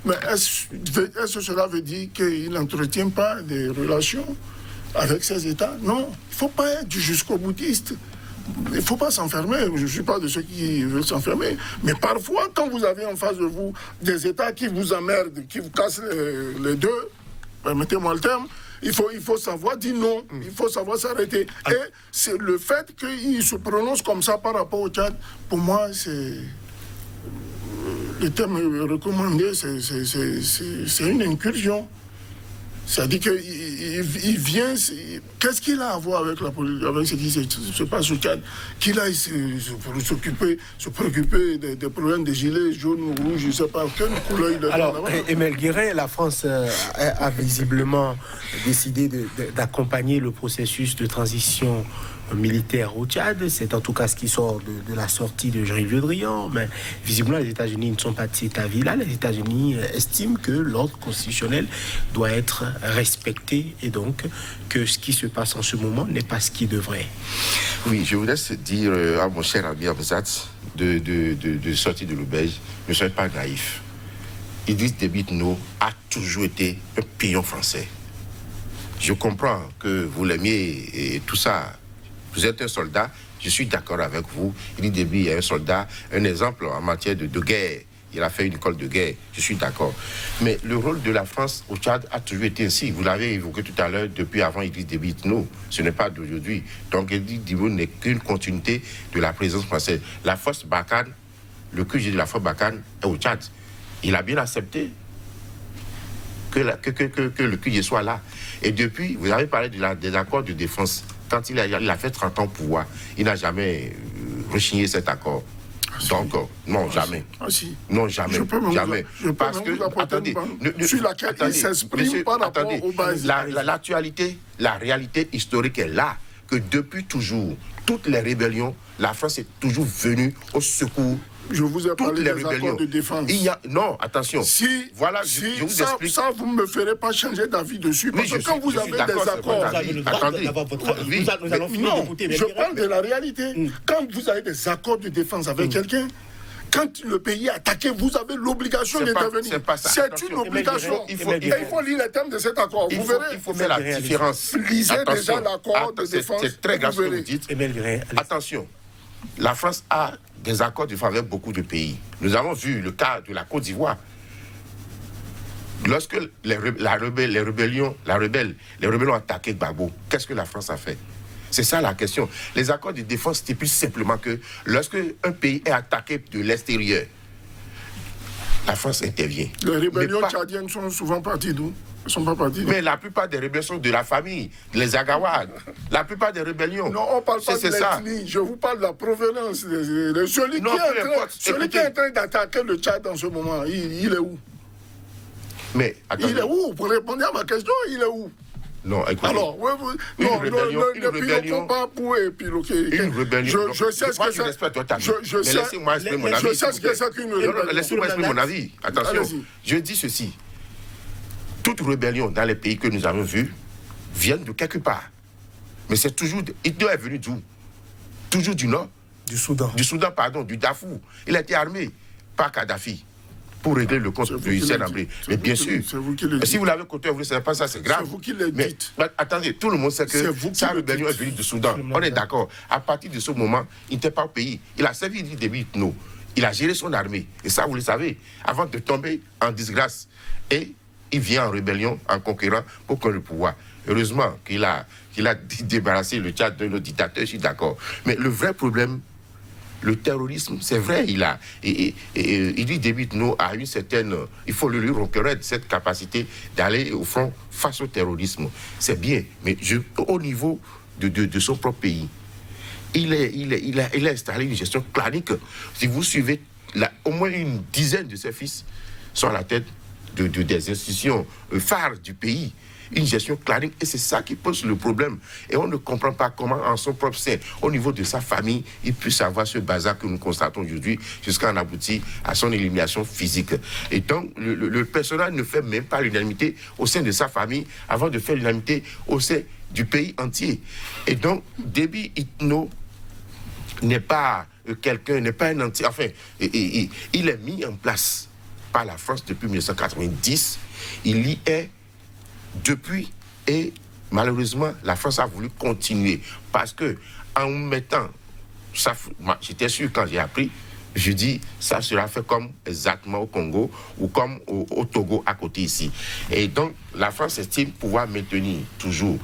Mais est-ce que cela veut dire qu'il n'entretient pas des relations avec ces États? Non, il ne faut pas être jusqu'au boutiste. Il ne faut pas s'enfermer. Je ne suis pas de ceux qui veulent s'enfermer. Mais parfois, quand vous avez en face de vous des États qui vous emmerdent, qui vous cassent les deux, permettez-moi le terme, il faut savoir dire non. Il faut savoir s'arrêter. Et c'est le fait qu'il se prononce comme ça par rapport au Tchad, pour moi, c'est... Le terme recommandé, c'est une incursion. C'est-à-dire qu'il vient... Qu'est-ce qu'il a à voir avec ce qui se passe au Tchad? Qu'il aille se préoccuper des problèmes des gilets jaunes ou rouges, je ne sais pas quelle couleur il a. Alors, Emel Guérin, la France a visiblement décidé d'accompagner le processus de transition militaire au Tchad. C'est en tout cas ce qui sort de la sortie de Jean-Yves Le Drian. Mais visiblement, les États-Unis ne sont pas de cet avis-là. Les États-Unis estiment que l'ordre constitutionnel doit être respecté et donc que ce qui se passe en ce moment n'est pas ce qui devrait. Oui, je vous laisse dire à mon cher ami Hamzat de sortir de l'auberge, ne soyez pas naïf. Idriss Déby Itno a toujours été un pion français. Je comprends que vous l'aimiez et tout ça. Vous êtes un soldat, je suis d'accord avec vous. Idriss Déby est un soldat, un exemple en matière de guerre. Il a fait une école de guerre, je suis d'accord. Mais le rôle de la France au Tchad a toujours été ainsi. Vous l'avez évoqué tout à l'heure, depuis avant Idriss Déby Itno. Ce n'est pas d'aujourd'hui. Donc Idriss Déby n'est qu'une continuité de la présence française. La force Barkhane, le QG de la force Barkhane est au Tchad. Il a bien accepté que le QG soit là. Et depuis, vous avez parlé des accords de défense. Quand il a fait 30 ans au pouvoir, il n'a jamais rechigné cet accord. Donc, non, jamais. Non, jamais. Jamais. Parce que, attendez, sur laquelle il s'exprime par rapport aux bases. L'actualité, la réalité historique est là, que depuis toujours, toutes les rébellions, la France est toujours venue au secours. Je vous ai parlé des accords de défense. Non, attention. Voilà, je vous explique. Ça, vous ne me ferez pas changer d'avis dessus. Parce que quand vous avez des accords... Attendez. Je parle de la réalité. Quand vous avez des accords de défense avec quelqu'un, quand le pays est attaqué, vous avez l'obligation d'intervenir. C'est une obligation. Il faut lire les termes de cet accord. Vous verrez. Il faut faire la différence. Lisez déjà l'accord de défense. C'est très grave ce que vous dites. Attention. La France a des accords de défense avec beaucoup de pays. Nous avons vu le cas de la Côte d'Ivoire. Lorsque les rebelles ont attaqué Gbagbo, qu'est-ce que la France a fait? C'est ça la question. Les accords de défense stipulent simplement que lorsque un pays est attaqué de l'extérieur, la France intervient. Les rébellions tchadiennes sont souvent parties d'où? Ils sont pas partis. Mais la plupart des rébellions sont de la famille, les Agawad. La plupart des rébellions. Non, on ne parle pas de l'ethnie. Je vous parle de la provenance. Celui qui est en train d'attaquer le Tchad en ce moment, il est où? Mais attendez. Il est où? Pour répondre à ma question, il est où? Non, écoutez. Alors, ne pilotons pas pour piloter. Une rébellion. Je sais ce que c'est. Mais laissez-moi exprimer mon avis. Je sais ce que c'est qu'une rébellion. Laissez-moi exprimer mon avis. Attention. Je dis ceci. Toute rébellion dans les pays que nous avons vus viennent de quelque part. Mais c'est toujours... Hitler est venu d'où? Toujours du Nord. Du Soudan. Du Soudan, pardon, du Darfour. Il a été armé par Kadhafi pour régler le compte de Hissène Habré. Mais bien sûr, si vous l'avez côté, vous ne savez pas ça, c'est grave. C'est vous qui le dites. Mais attendez, tout le monde sait que sa rébellion est venue du Soudan. On est d'accord. À partir de ce moment, il n'était pas au pays. Il a servi Idriss Déby Itno. Il a géré son armée. Et ça, vous le savez, avant de tomber en disgrâce. Et il vient en rébellion, en conquérant, pour prendre le pouvoir. Heureusement qu'il a débarrassé le Tchad de nos dictateurs, je suis d'accord. Mais le vrai problème, le terrorisme, c'est vrai, Idriss Déby Itno a une certaine, il faut le lui reconnaître, cette capacité d'aller au front face au terrorisme. C'est bien, mais au niveau de son propre pays. Il a installé une gestion clanique. Si vous suivez, au moins une dizaine de ses fils sont à la tête des institutions phares du pays. Une gestion clanique, et c'est ça qui pose le problème. Et on ne comprend pas comment, en son propre sein, au niveau de sa famille, il puisse avoir ce bazar que nous constatons aujourd'hui, jusqu'à en aboutir à son élimination physique. Et donc, le personnage ne fait même pas l'unanimité au sein de sa famille avant de faire l'unanimité au sein du pays entier. Et donc, Déby Itno n'est pas quelqu'un, n'est pas un entier. Enfin, il est mis en place par la France depuis 1990. Il y est depuis, et malheureusement, la France a voulu continuer parce que en mettant ça, j'étais sûr quand j'ai appris, je dis ça sera fait comme exactement au Congo ou comme au Togo à côté ici. Et donc la France estime pouvoir maintenir toujours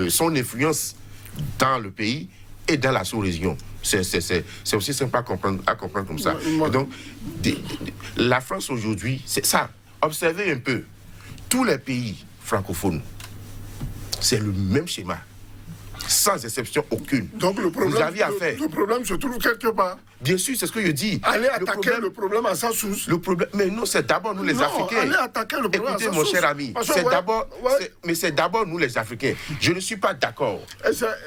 son influence dans le pays et dans la sous-région. C'est aussi simple à comprendre comme ça. Et donc la France aujourd'hui, c'est ça. Observez un peu tous les pays francophones, c'est le même schéma, sans exception aucune. Donc le problème se trouve quelque part. Bien sûr, c'est ce que je dis. Allez attaquer le problème à sa source. Mais non, c'est d'abord nous les Africains. Allez attaquer le problème. Écoutez, mon cher ami, c'est d'abord nous les Africains. Je ne suis pas d'accord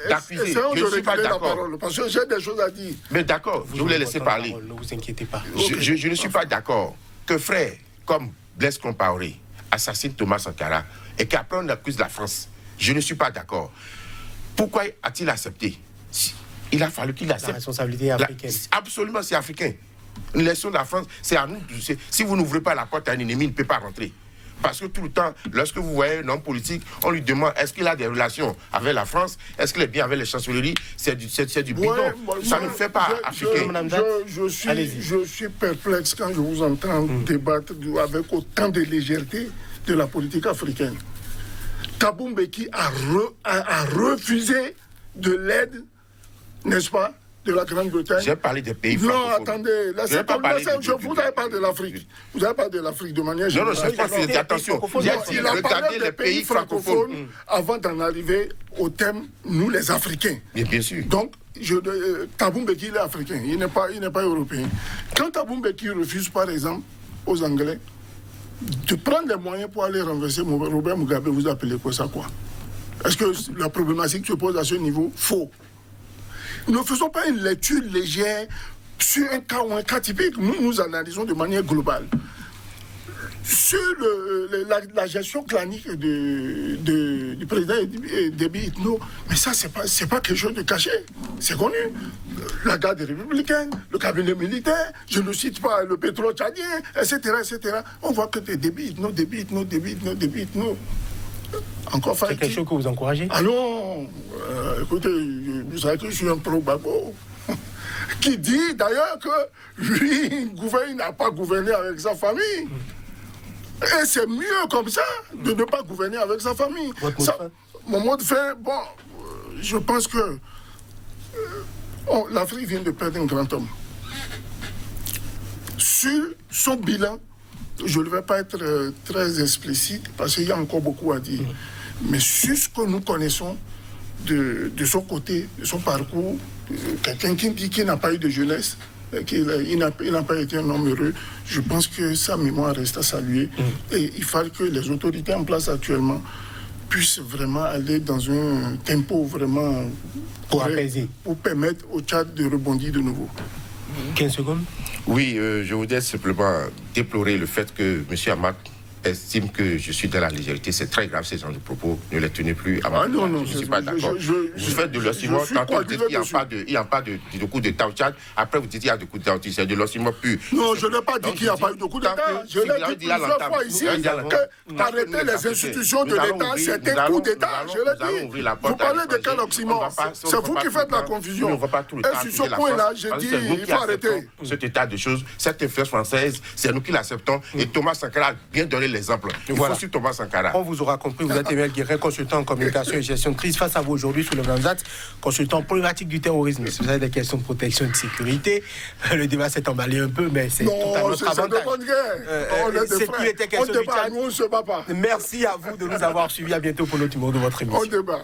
d'accuser. Je ne suis pas d'accord. Parce que j'ai des choses à dire. Mais d'accord, je vous les laisser parler. Ne vous inquiétez pas. Je ne suis pas d'accord que frères comme Blaise Compaoré assassine Thomas Sankara et qu'après on accuse la France. Je ne suis pas d'accord. Pourquoi a-t-il accepté? Il a fallu qu'il accepte. La responsabilité africaine. Absolument, c'est africain. Laissons la France, c'est à nous. Si vous n'ouvrez pas la porte à un ennemi, il ne peut pas rentrer. Parce que tout le temps, lorsque vous voyez un homme politique, on lui demande est-ce qu'il a des relations avec la France, est-ce qu'il est bien avec les chancelleries, c'est du bidon. Ça ne fait pas africain. Je suis perplexe quand je vous entends débattre avec autant de légèreté de la politique africaine. Thabo Mbeki a refusé de l'aide, n'est-ce pas, de la Grande-Bretagne. J'ai parlé des pays francophones. Non, attendez, vous n'avez pas de l'Afrique. Vous n'avez pas de l'Afrique de manière générale. Non, je pas fait attention. Il a parlé des pays francophones avant d'en arriver au thème, nous les Africains. Bien sûr. Donc, Thabo Mbeki, il est africain, il n'est pas européen. Quand Thabo Mbeki refuse, par exemple, aux Anglais, de prendre les moyens pour aller renverser Robert Mugabe, vous appelez quoi ça quoi? Est-ce que la problématique se pose à ce niveau? Faux. Ne faisons pas une lecture légère sur un cas ou un cas typique. Nous analysons de manière globale. Sur la gestion clanique du président Déby Itno, mais ça, c'est pas quelque chose de caché. C'est connu. La garde républicaine, le cabinet militaire, je ne cite pas le pétrole tchadien, etc., etc. On voit que Déby Itno. Encore c'est quelque chose que vous encouragez? Ah non, écoutez, vous savez que je suis un pro-Gbagbo, qui dit d'ailleurs que lui, il n'a pas gouverné avec sa famille. Et c'est mieux comme ça de ne pas gouverner avec sa famille. Mon mot de fin, bon, je pense que l'Afrique vient de perdre un grand homme. Sur son bilan, je ne vais pas être très explicite parce qu'il y a encore beaucoup à dire. Mais sur ce que nous connaissons de son côté, de son parcours, quelqu'un qui dit qu'il n'a pas eu de jeunesse, qu'il n'a pas été un homme heureux, je pense que sa mémoire reste à saluer. Et il faut que les autorités en place actuellement puissent vraiment aller dans un tempo vraiment correct pour permettre au Tchad de rebondir de nouveau. 15 secondes. Oui, je voudrais simplement déplorer le fait que M. Amat estime que je suis dans la légèreté. C'est très grave, ces gens de propos. Ne les tenez plus à ma place. Non, je ne suis pas d'accord. Vous faites de l'oscillement. Tantôt, vous dites qu'il n'y a pas de coup d'État au Tchad. Après, vous dites qu'il y a de coup d'État au Tchad. C'est de l'oscillement pur. Non, je n'ai pas dit qu'il n'y a pas eu de coup d'État. Je l'ai dit plusieurs fois ici qu'arrêter les institutions de l'État, c'était un coup d'État. Je l'ai dit. Vous parlez de quel oxymore? C'est vous qui faites la confusion. Et sur ce point-là, j'ai dit il faut arrêter. Cet état de choses, cette influence française, c'est nous qui l'acceptons. Et Thomas Sankara a bien donné l'exemple. Il faut suivre Thomas Sankara. On vous aura compris, vous êtes Emmanuel Guéret, consultant en communication et gestion de crise. Face à vous aujourd'hui sur le Ramzat, consultant en problématique du terrorisme. Si vous avez des questions de protection et de sécurité, le débat s'est emballé un peu, mais c'est tout à notre avantage. C'est plus était question du Tchad. Nous, on ne se bat pas. Merci à vous de nous avoir suivis. À bientôt pour l'autre numéro de votre émission. On débat.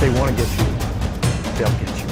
they want to get you, they'll get you.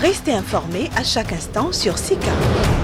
Restez informés à chaque instant sur SICA.